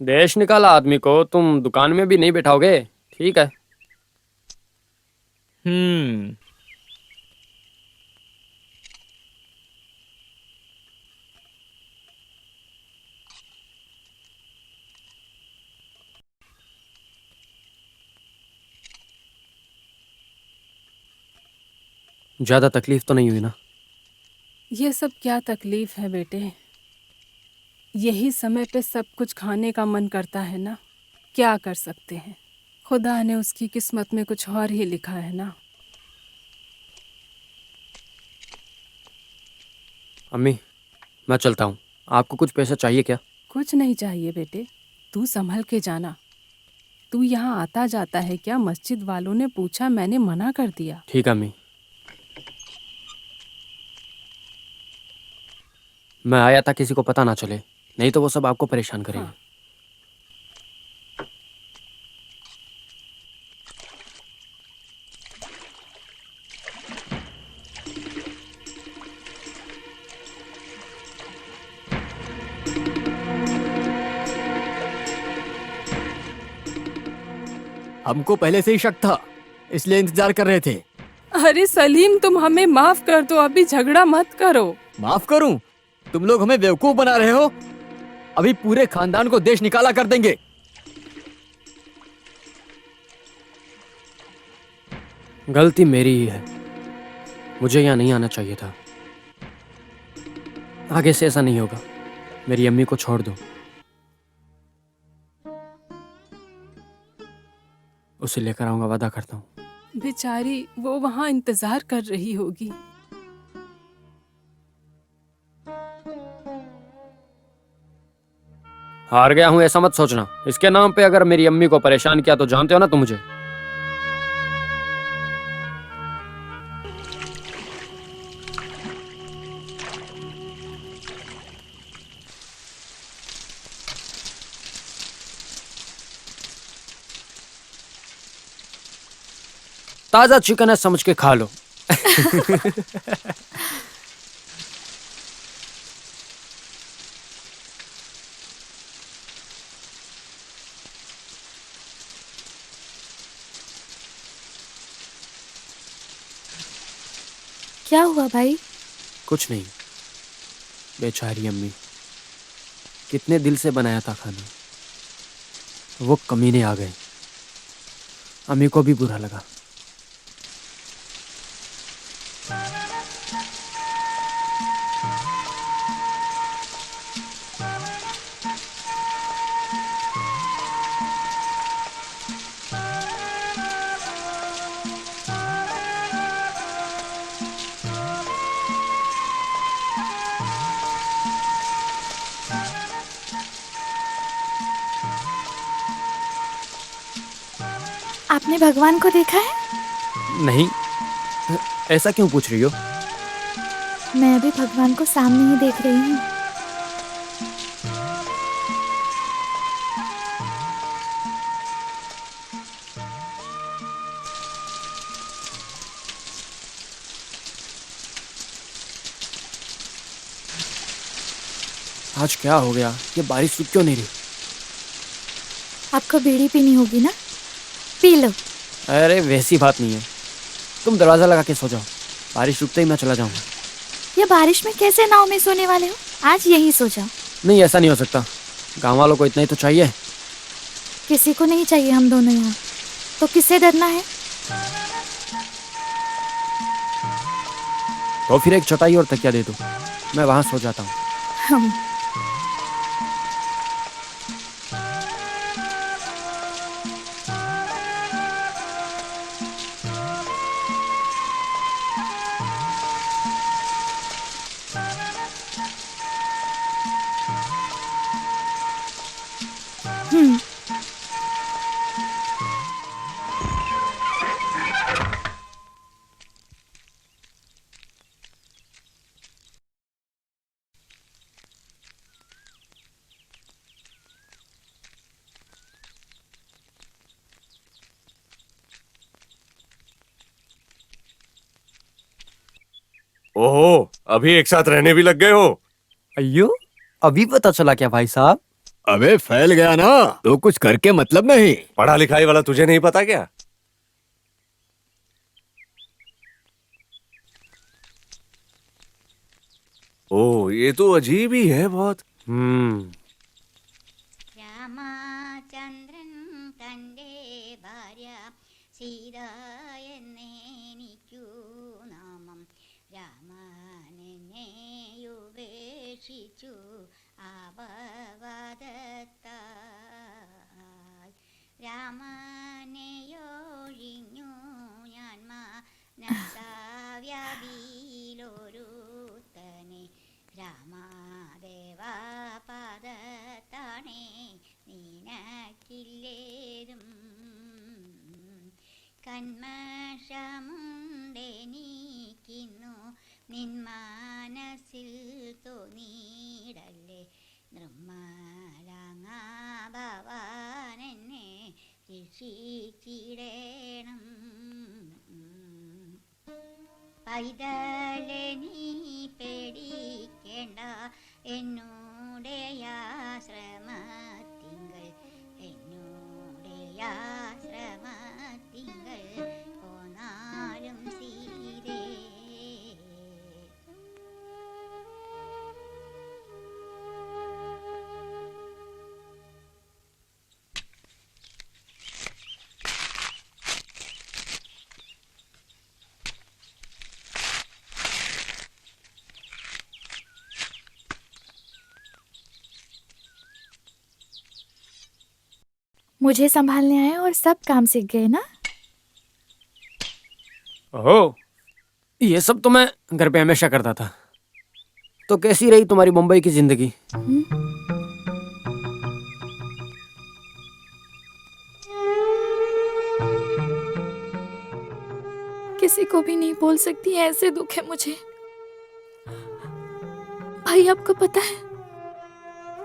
देश निकाला आदमी को तुम दुकान में भी नहीं बैठाओगे? ठीक है। ज्यादा तकलीफ तो नहीं हुई ना? ये सब क्या तकलीफ है बेटे, यही समय पे सब कुछ खाने का मन करता है ना। क्या कर सकते हैं, खुदा ने उसकी किस्मत में कुछ और ही लिखा है ना। अम्मी, मैं चलता हूँ। आपको कुछ पैसा चाहिए क्या? कुछ नहीं चाहिए बेटे, तू संभल के जाना। तू यहाँ आता जाता है क्या? मस्जिद वालों ने पूछा, मैंने मना कर दिया। ठीक है अम्मी। मैं आया था किसी को पता ना चले, नहीं तो वो सब आपको परेशान करेंगे। हाँ। हमको पहले से ही शक था, इसलिए इंतजार कर रहे थे। अरे सलीम, तुम हमें माफ कर दो, अभी झगड़ा मत करो। माफ करूं? तुम लोग हमें बेवकूफ बना रहे हो। अभी पूरे खानदान को देश निकाला कर देंगे। गलती मेरी ही है, मुझे यहाँ नहीं आना चाहिए था। आगे से ऐसा नहीं होगा। मेरी अम्मी को छोड़ दो, उसे लेकर आऊंगा, वादा करता हूँ। बेचारी वो वहाँ इंतजार कर रही होगी। हार गया हूँ ऐसा मत सोचना। इसके नाम पे अगर मेरी अम्मी को परेशान किया तो जानते हो ना तुम मुझे। ताजा चिकन है समझ के खा लो। क्या हुआ भाई? कुछ नहीं, बेचारी अम्मी, कितने दिल से बनाया था खाना, वो कमीने आ गए। अम्मी को भी बुरा लगा। आपने भगवान को देखा है? नहीं, ऐसा क्यों पूछ रही हो? मैं अभी भगवान को सामने ही देख रही हूँ। आज क्या हो गया, ये बारिश रुक क्यों नहीं रही? आपको बीड़ी पीनी होगी ना, पी लो। अरे वैसी बात नहीं है, तुम दरवाजा लगा के सो जाओ, बारिश रुकते ही मैं चला जाऊंगा। ये बारिश में कैसे नाव में सोने वाले हो? आज यहीं सो जाओ। नहीं, ऐसा नहीं हो सकता, गांव वालों को इतना ही तो चाहिए। किसी को नहीं चाहिए हम दोनों यहाँ, तो किससे डरना है? तो फिर एक चटाई और तकिया दे दो, मैं वहां सो जाता हूँ। हम हम्म। ओहो, अभी एक साथ रहने भी लग गए हो। अयो, अभी पता चला क्या भाई साहब? अबे फैल गया ना, तो कुछ करके मतलब नहीं। पढ़ा लिखाई वाला तुझे नहीं पता क्या? ओ, ये तो अजीब ही है बहुत। രാമചന്ദ്രൻ തൻ്റെ ഭാര്യ സീത എന്നേനിക്കു നാമം രാമനെന്നെയുപേക്ഷിച്ചു ആപവദത്താൽ രാമനെയൊഴിഞ്ഞു ഞാൻ മനസാവ്യാധിയിലൊരുത്തനെ രാമദേവാ പാദത്താണേ നിനക്കില്ലേതും കന്മഷമുണ്ടെനിക്കുന്നു നിൻ മനസ്സിൽ തോന്നിയിടല്ലേ നിർമ്മലാങ്ങാ ഭവാനെന്നെ രക്ഷിച്ചിടേണം പൈതലെ നീ പേടിക്കേണ്ട എന്നോടെ ആശ്രമത്തിങ്കൾ പോന്നാലും സീതേ मुझे संभालने आए और सब काम सीख गए ना। ओह, ये सब तो मैं घर पे हमेशा करता था। तो कैसी रही तुम्हारी मुंबई की जिंदगी? किसी को भी नहीं बोल सकती, ऐसे दुख है मुझे। भाई आपको पता है,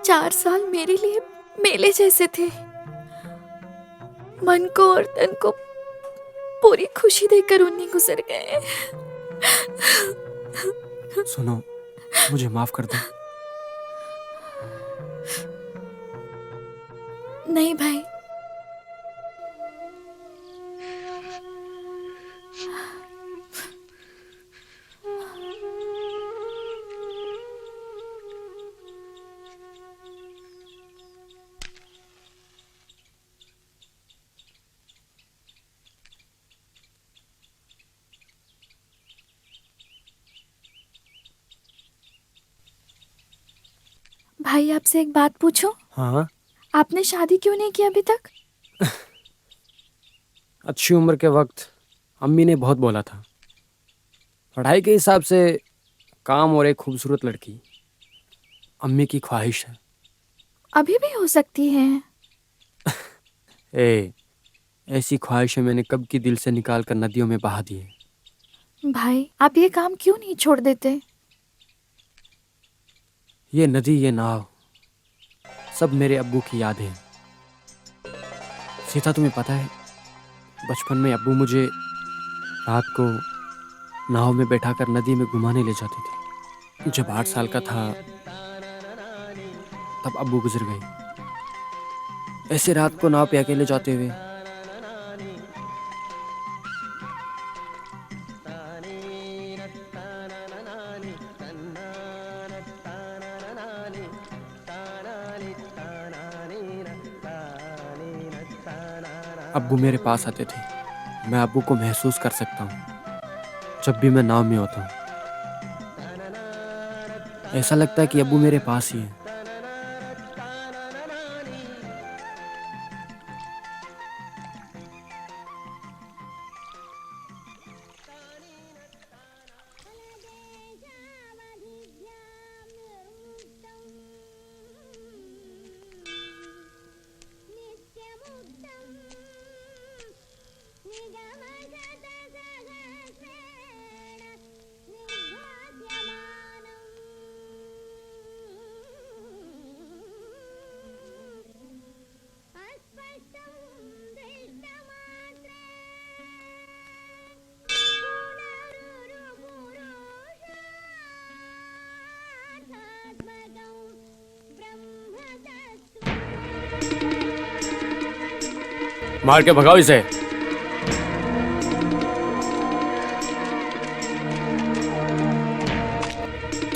4 साल मेरे लिए मेले जैसे थे। मन को और तन को पूरी खुशी देकर उन्हीं गुजर गए। सुनो, मुझे माफ कर दो। नहीं भाई, भाई आपसे एक बात पूछूं? हाँ, आपने शादी क्यों नहीं की अभी तक? अच्छी उम्र के वक्त अम्मी ने बहुत बोला था। पढ़ाई के हिसाब से काम और एक खूबसूरत लड़की अम्मी की ख्वाहिश है। अभी भी हो सकती है। ऐसी ख्वाहिशें मैंने कब की दिल से निकाल कर नदियों में बहा दी है। भाई आप ये काम क्यों नहीं छोड़ देते? ये नदी, ये नाव, सब मेरे अब्बू की याद है। सीता, तुम्हें पता है, बचपन में अब्बू मुझे रात को नाव में बैठाकर नदी में घुमाने ले जाते थे। जब 8 साल का था तब अब्बू गुजर गए। ऐसे रात को नाव पे अकेले जाते हुए अब्बू मेरे पास आते थे। मैं अब्बू को महसूस कर सकता हूँ जब भी मैं नाव में होता हूँ। ऐसा लगता है कि अब्बू मेरे पास ही है। मार के भगाओ इसे।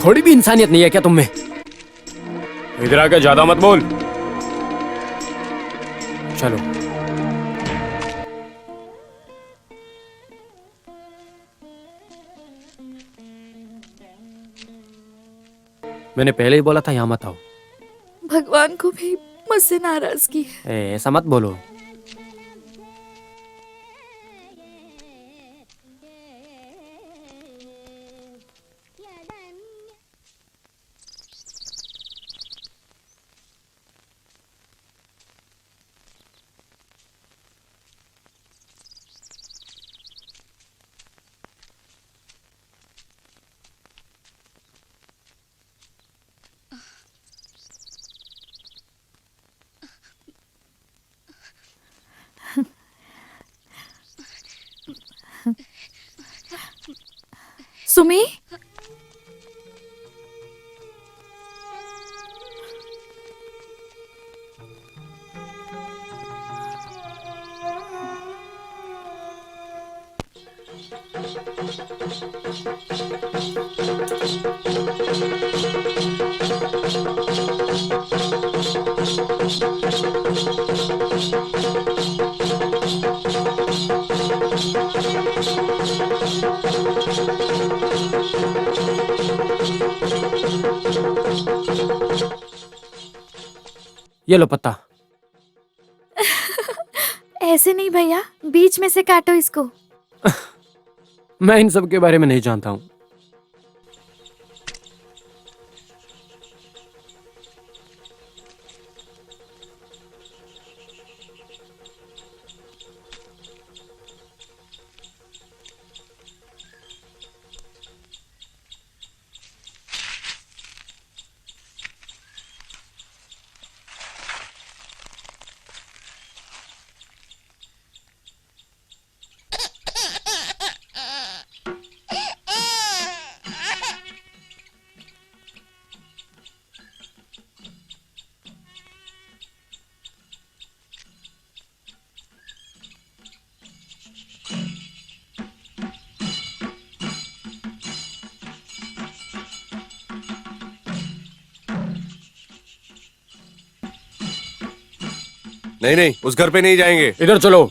थोड़ी भी इंसानियत नहीं है क्या तुम में? इधर आके ज्यादा मत बोल। चलो। मैंने पहले ही बोला था यहाँ मत आओ। भगवान को भी मुझसे नाराजगी है। ऐसा मत बोलो। सुमी, ये लो पत्ता। ऐसे नहीं भैया, बीच में से काटो इसको। मैं इन सब के बारे में नहीं जानता हूँ। नहीं नहीं, उस घर पे नहीं जाएंगे। इधर चलो।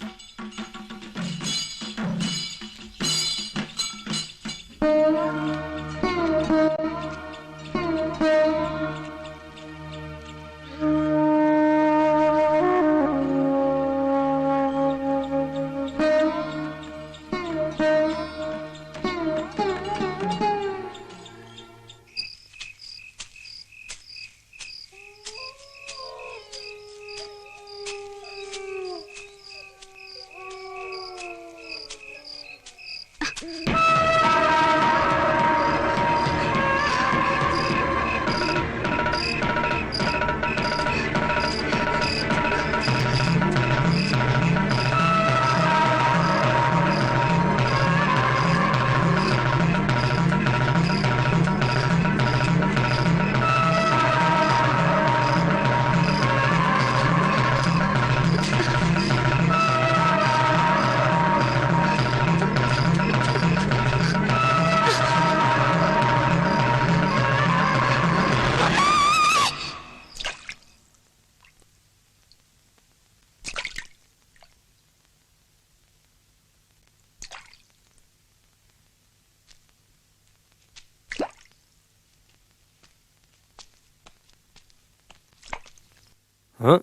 हाँ,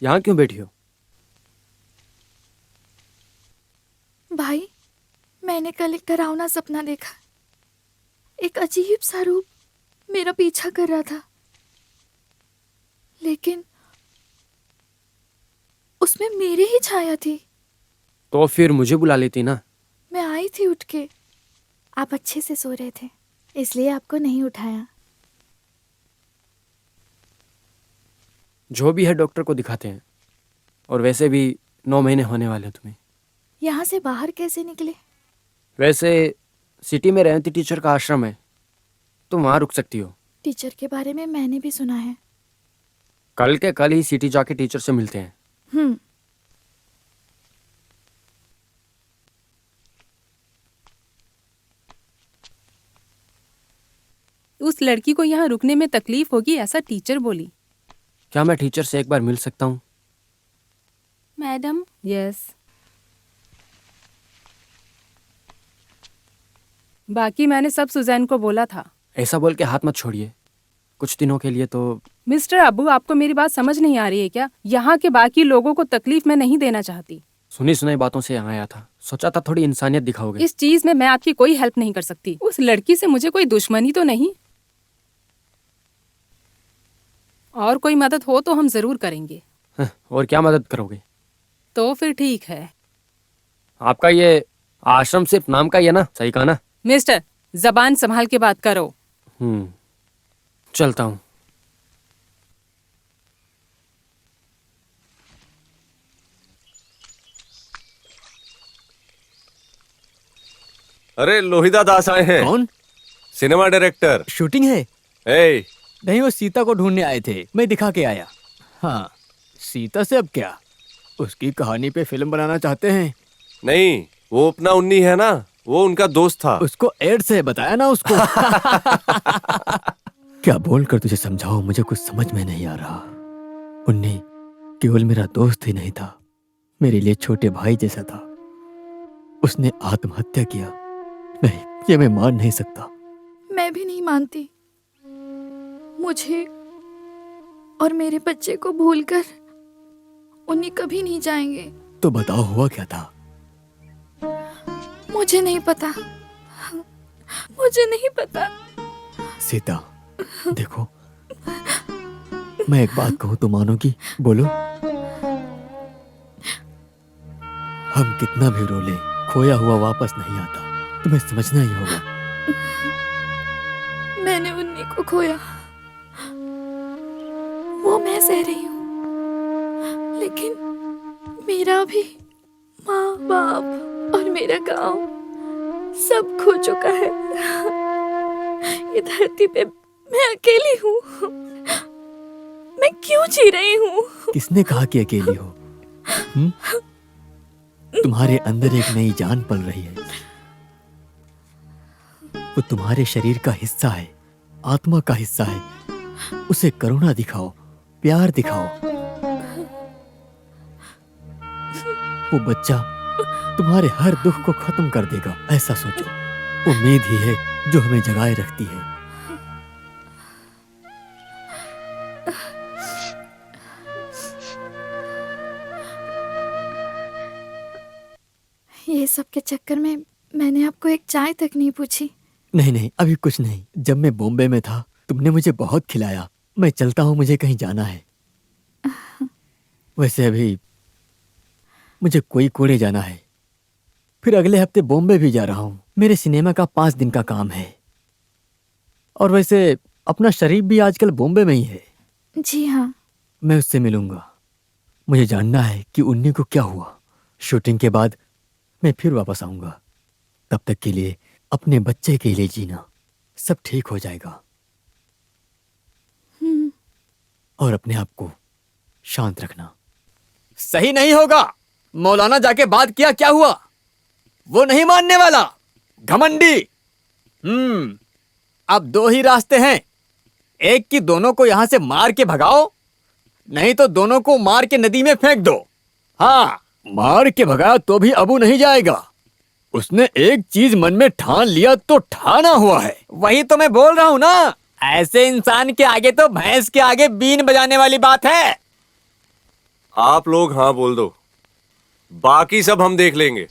यहाँ क्यों बैठी हो? भाई, मैंने कल एक डरावना सपना देखा। एक अजीब सा रूप मेरा पीछा कर रहा था, लेकिन उस उसमें मेरी ही छाया थी। तो फिर मुझे बुला लेती ना। मैं आई थी उठ के, आप अच्छे से सो रहे थे, इसलिए आपको नहीं उठाया। जो भी है डॉक्टर को दिखाते हैं। और वैसे भी 9 महीने होने वाले हैं तुम्हें। यहाँ से बाहर कैसे निकले? वैसे सिटी में रेवती टीचर का आश्रम है, तुम वहाँ रुक सकती हो। टीचर के बारे में मैंने भी सुना है। कल के कल ही सिटी जाके टीचर से मिलते हैं। हम्म। उस लड़की को यहाँ रुकने में तकलीफ होगी, ऐसा टीचर बोली। क्या मैं टीचर से एक बार मिल सकता हूँ? मैडम। यस। बाकी मैंने सब सुजैन को बोला था। ऐसा बोल के हाथ मत छोड़िए, कुछ दिनों के लिए तो। मिस्टर अबू, आपको मेरी बात समझ नहीं आ रही है क्या? यहाँ के बाकी लोगों को तकलीफ मैं नहीं देना चाहती। सुनी सुनाई बातों से यहाँ आया था, सोचा था थोड़ी इंसानियत दिखाओगे। इस चीज में मैं आपकी कोई हेल्प नहीं कर सकती। उस लड़की से मुझे कोई दुश्मनी तो नहीं। और कोई मदद हो तो हम जरूर करेंगे। और क्या मदद करोगे? तो फिर ठीक है। आपका ये आश्रम सिर्फ नाम का ही है ना? सही कहा ना? मिस्टर, जबान संभाल के बात करो। चलता हूँ। अरे लोहिता दास आए हैं। कौन? Cinema director. शूटिंग है? ए, नहीं, वो सीता को ढूंढने आए थे, मैं दिखा के आया। हाँ, सीता से अब क्या? उसकी कहानी पे फिल्म बनाना चाहते हैं। नहीं, वो अपना उन्नी है ना, वो उनका दोस्त था। उसको एड्स है, बताया ना उसको। क्या बोलकर तुझे समझाऊं, मुझे कुछ समझ में नहीं आ रहा। उन्नी केवल मेरा दोस्त ही नहीं था, मेरे लिए छोटे भाई जैसा था। उसने आत्महत्या किया। नहीं, ये मैं मान नहीं सकता। मैं भी नहीं मानती। मुझे और मेरे बच्चे को भूलकर उन्हीं कभी नहीं जाएंगे। तो बताओ, हुआ क्या था? मुझे नहीं पता, मुझे नहीं पता। सीता, देखो, मैं एक बात कहूं तो मानोगी? बोलो। हम कितना भी रो ले, खोया हुआ वापस नहीं आता। तुम्हें समझना ही होगा। मैंने उन्हीं को खोया, वो मैं सह रही हूँ, लेकिन मेरा भी माँ बाप और मेरा गांव सब खो चुका है। ये धरती पे मैं अकेली हूँ। मैं क्यों जी रही हूँ? किसने कहा कि अकेली हो? तुम्हारे अंदर एक नई जान पल रही है। वो तुम्हारे शरीर का हिस्सा है, आत्मा का हिस्सा है। उसे करुणा दिखाओ, प्यार दिखाओ। वो बच्चा तुम्हारे हर दुख को खत्म कर देगा, ऐसा सोचो। उम्मीद ही है जो हमें जगाए रखती है। ये सब के चक्कर में मैंने आपको एक चाय तक नहीं पूछी। नहीं नहीं, अभी कुछ नहीं। जब मैं बॉम्बे में था तुमने मुझे बहुत खिलाया। मैं चलता हूँ, मुझे कहीं जाना है। वैसे अभी मुझे कोई कोड़े जाना है, फिर अगले हफ्ते बॉम्बे भी जा रहा हूँ। मेरे सिनेमा का 5 दिन का काम है। और वैसे अपना शरीफ भी आजकल बॉम्बे में ही है। जी हाँ। मैं उससे मिलूंगा। मुझे जानना है कि उन्नी को क्या हुआ। शूटिंग के बाद मैं फिर वापस आऊंगा। तब तक के लिए अपने बच्चे के लिए जीना, सब ठीक हो जाएगा। और अपने आप को शांत रखना। सही नहीं होगा। मौलाना जाके बात किया, क्या हुआ? वो नहीं मानने वाला, घमंडी। अब 2 ही रास्ते हैं। एक कि दोनों को यहां से मार के भगाओ, नहीं तो दोनों को मार के नदी में फेंक दो। हाँ, मार के भगाया तो भी अबू नहीं जाएगा। उसने एक चीज मन में ठान लिया तो ठाना हुआ है। वही तो मैं बोल रहा हूं ना, ऐसे इंसान के आगे तो भैंस के आगे बीन बजाने वाली बात है। आप लोग हाँ बोल दो, बाकी सब हम देख लेंगे।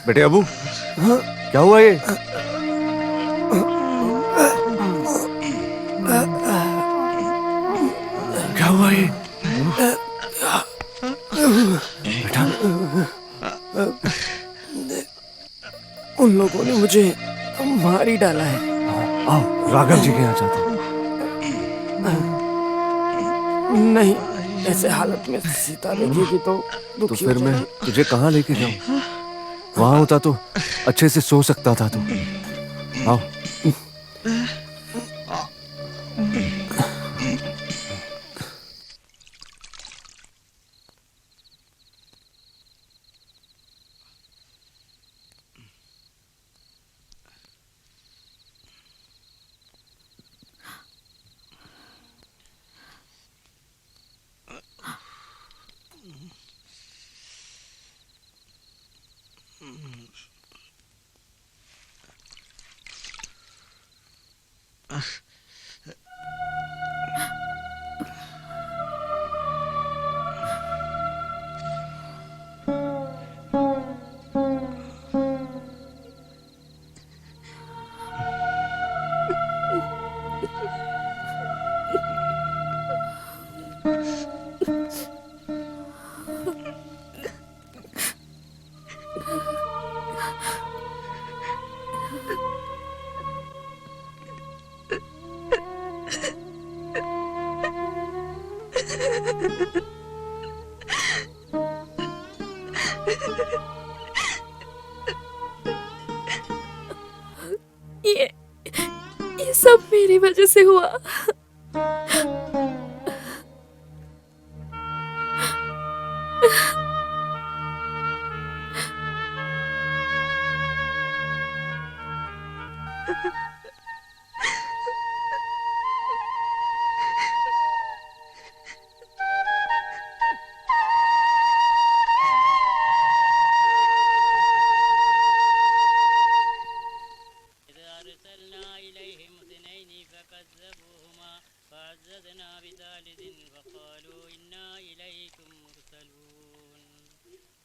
बेटे अबू, क्या हुआ ये? क्या हुआ ये? बेटा, उन लोगों ने मुझे मार ही डाला है। आओ राघव जी के यहाँ जाते हैं। नहीं, ऐसे हालत में सीता देखेगी तो तो दुखी फिर हो मैं जाएगी। तुझे कहाँ लेके जाऊँ? वहां होता तो अच्छे से सो सकता था तू। आओ। ये सब मेरी वजह से हुआ।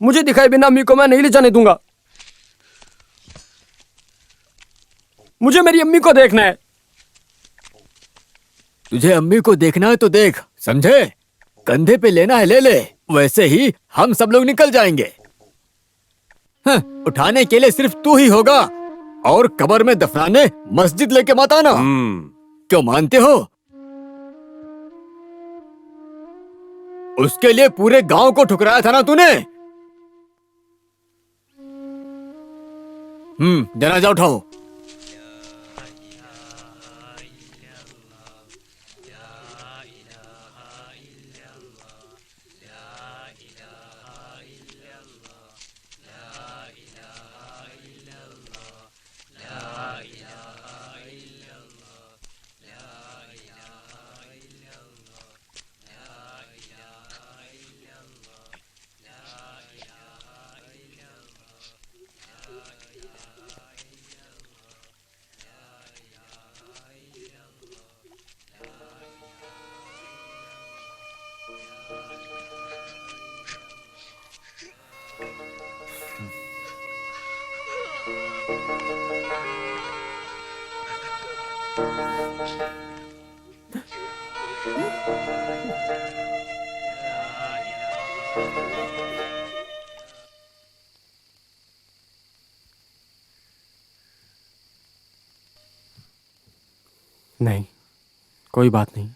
मुझे दिखाए बिना अम्मी को मैं नहीं ले जाने दूंगा। मुझे मेरी अम्मी को देखना है। तुझे अम्मी को देखना है तो देख, समझे? कंधे पे लेना है ले ले, वैसे ही हम सब लोग निकल जाएंगे। हाँ, उठाने के लिए सिर्फ तू ही होगा और कब्र में दफनाने मस्जिद लेके मत आना। क्यों मानते हो? उसके लिए पूरे गांव को ठुकराया था ना तूने। जनाजा उठाओ। नहीं, कोई बात नहीं।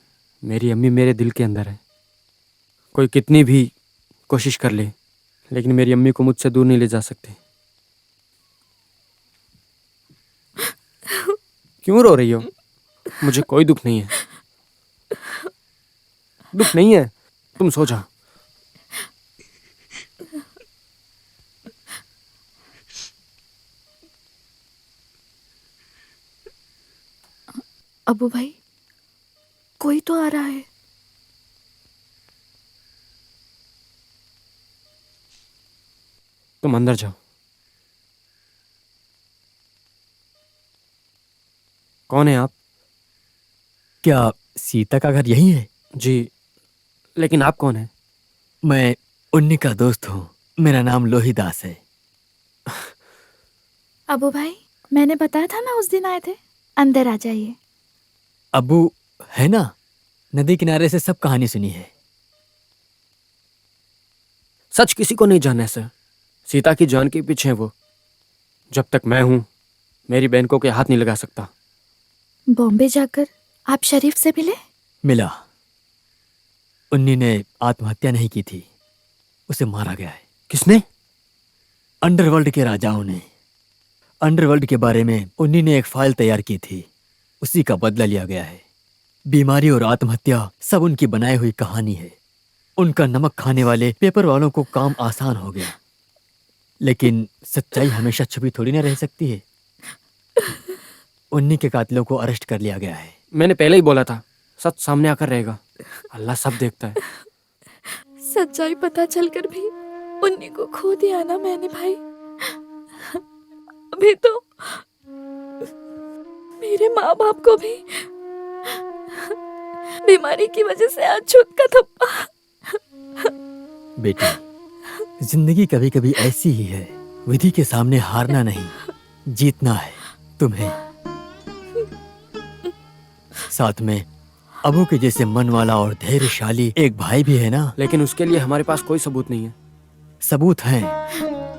मेरी अम्मी मेरे दिल के अंदर है। कोई कितनी भी कोशिश कर ले, लेकिन मेरी अम्मी को मुझसे दूर नहीं ले जा सकते। क्यों रो रही हो? मुझे कोई दुख नहीं है। दुख नहीं है, तुम सो जाओ। अबू भाई, कोई तो आ रहा है। तुम अंदर जाओ। कौन है आप? क्या सीता का घर यही है? जी, लेकिन आप कौन हैं? मैं उन्नी का दोस्त हूँ। मेरा नाम लोहीदास है। अबू भाई, मैंने बताया था ना उस दिन आए थे। अंदर आ जाइए। अबू है ना, नदी किनारे से सब कहानी सुनी है। सच किसी को नहीं जानना है सर। सीता की जान के पीछे है वो। जब तक मैं हूं, मेरी बहन को कोई हाथ नहीं लगा सकता। बॉम्बे जाकर आप शरीफ से मिले? मिला। उन्नी ने आत्महत्या नहीं की थी, उसे मारा गया है। किसने? अंडरवर्ल्ड के राजाओं ने। अंडरवर्ल्ड के बारे में उन्नी ने एक फाइल तैयार की थी, उसी का बदला लिया गया है। बीमारी और आत्महत्या सब उनकी बनाई हुई कहानी है। उनका नमक खाने वाले पेपर वालों को काम आसान हो गया, लेकिन सच्चाई हमेशा छुपी थोड़ी ना रह सकती है। उन्नी के कातिलों को अरेस्ट कर लिया गया है। मैंने पहले ही बोला था, सच सामने आकर रहेगा। अल्लाह सब देखता है। सच्चाई पता चलकर भी उन्हीं को खो दिया ना मैंने भाई। अभी तो मेरे माँ बाप को भी बीमारी की वजह से आज छूत का थप्पा। बेटी, जिंदगी कभी कभी ऐसी ही है। विधि के सामने हारना नहीं, जीतना है तुम्हें। साथ में अबू के जैसे मन वाला और धैर्यशाली एक भाई भी है ना। लेकिन उसके लिए हमारे पास कोई सबूत नहीं है। सबूत हैं।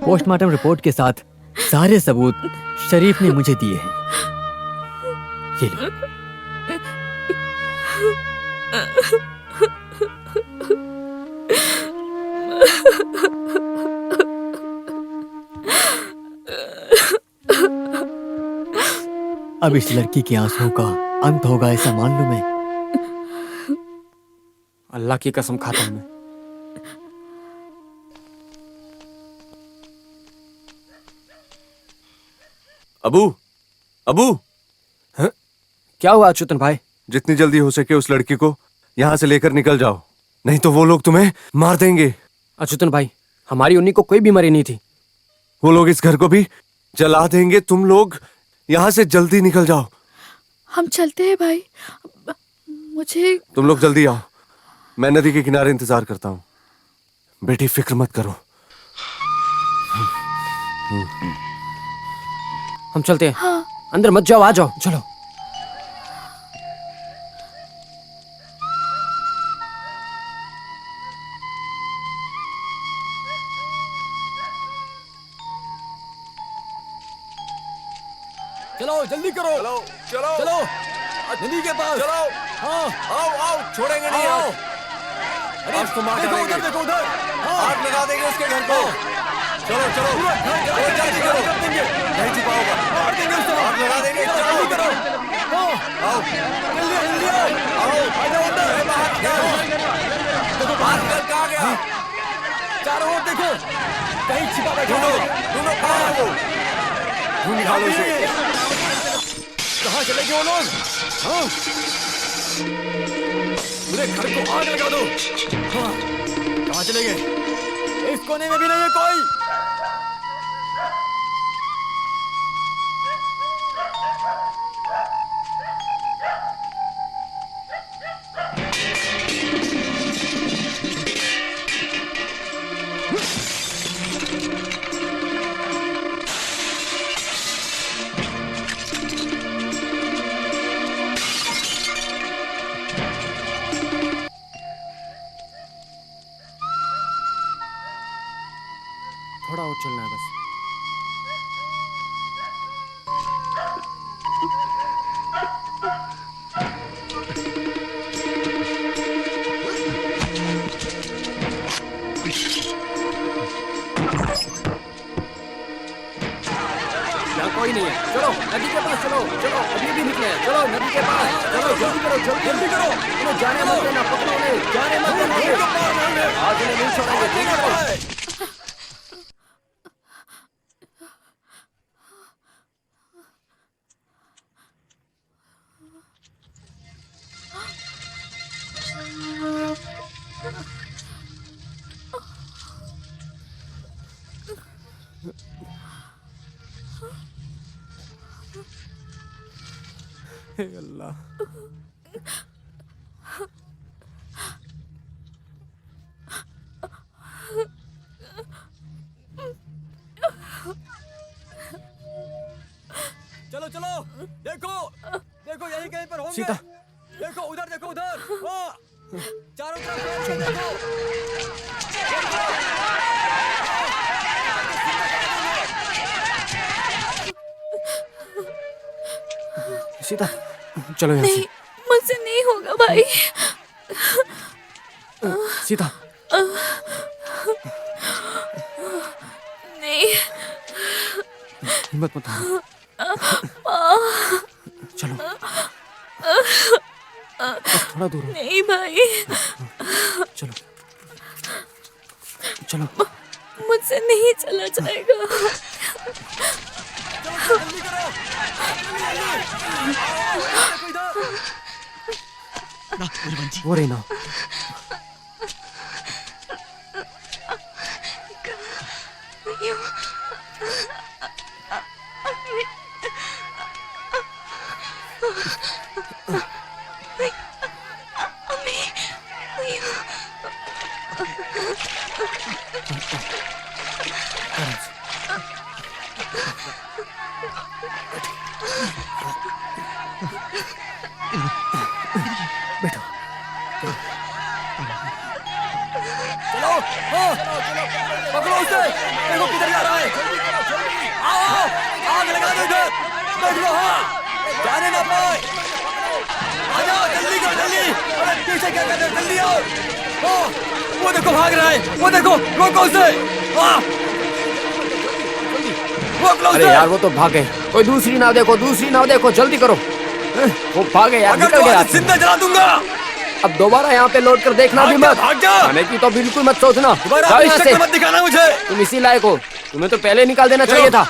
पोस्टमार्टम रिपोर्ट के साथ सारे सबूत शरीफ ने मुझे दिए हैं। ये लो। अब इस लड़की के आंसुओं का अंत होगा ऐसा मान लूं मैं। अल्लाह की कसम खाता हूं मैं, अबू, अबू, क्या हुआ अच्युतन भाई? जितनी जल्दी हो सके उस लड़की को यहाँ से लेकर निकल जाओ, नहीं तो वो लोग तुम्हें मार देंगे। अच्युतन भाई, हमारी उन्नी को कोई बीमारी नहीं थी। वो लोग इस घर को भी जला देंगे। तुम लोग यहाँ से जल्दी निकल जाओ। हम चलते हैं भाई, मुझे। तुम लोग जल्दी आओ, मैं नदी के किनारे इंतजार करता हूँ। बेटी फिक्र मत करो। हम चलते हैं। हाँ। अंदर मत जाओ, आ जाओ, चलो। चलो जल्दी करो, चलो चलो चलो नदी के पास चलो। हाँ आओ आओ, छोड़ेंगे नहीं आओ। आप। आज तो मार देखो डालेंगे। उधर, देखो उधर। हाँ। आग लगा देंगे उसके घर को। चलो चलो चलो, जल्दी करो, नहीं छुपा होगा। मार देंगे उसको। आग लगा देंगे। चलो, चलो जल्दी करो। हाँ। आओ, जल्दी जल्दी आओ। आओ, आ जाओ अंदर। अरे बाहर निकल। देखो बाहर निकल, कहाँ गया? चारों ओर देखो, कहीं छिपा बैठा ढूंढो है। ढूंढो, कहाँ है वो? ढूंढ निकालो उसे। कहाँ चले गए वो लोग? हाँ। पूरे घर को आग लगा दो। हाँ। कहाँ चले गए? इस कोने में भी नहीं है कोई। थोड़ा और चलना है बस। यहाँ कोई नहीं है। चलो नदी के पास चलो, चलो अभी भी निकले हैं। चलो नदी के पास चलो, जल्दी करो, जल्दी करो। उन्हें जाने मत देना, पकड़ो उन्हें, जाने मत देना। आज उन्हें नहीं छोड़ेंगे, ठीक है? हे अल्लाह। चलो चलो, देखो देखो, यहीं कहीं पर होंगे। सीता। देखो उधर, देखो उधर। हाँ। चारों तरफ देखो। सीता, चलो यहाँ नहीं, मुझसे नहीं होगा भाई। से। सीता, नहीं। हिम्मत मत हारो। चलो, बस थोड़ा दूर हो। नहीं भाई, चलो, चलो। मुझसे नहीं चला जाएगा। जल्दी करो। वो रही ना। बैठो। चलो, हाँ, पकड़ो उसे। देखो किधर जा रहा है। आओ आओ, आग लगा दो इधर। देख लो, हाँ, जाने ना पाए। आ जाओ, जल्दी करो, जल्दी। अरे पीछे क्या कर रहे हो? जल्दी आओ। हाँ, वो देखो भाग रहा है। वो देखो, रोको उसे। हाँ, रोक लो अरे उसे। यार, वो तो भाग गए। कोई दूसरी नाव देखो, दूसरी नाव देखो, जल्दी करो। वो भागे यार, अगर निकल तो गया। आज जिंदा जला दूंगा। अब दोबारा यहाँ पे लौट कर देखना भी मत। भाग जा। आने की तो बिल्कुल मत सोचना। दोबारा जाओ अपनी यहाँ से। शक्ल मत दिखाना मुझे। तुम इसी लायक हो, तुम्हें तो पहले निकाल देना चाहिए था।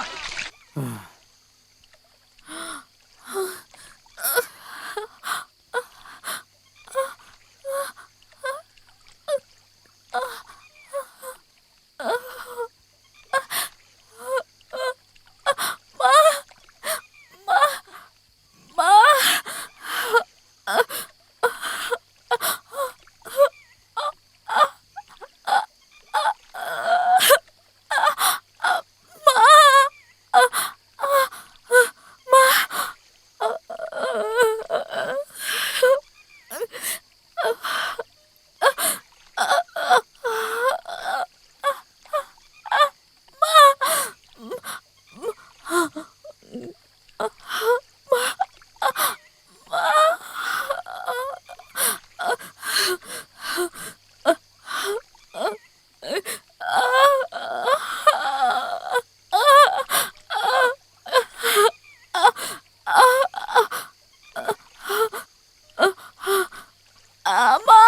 अम्मा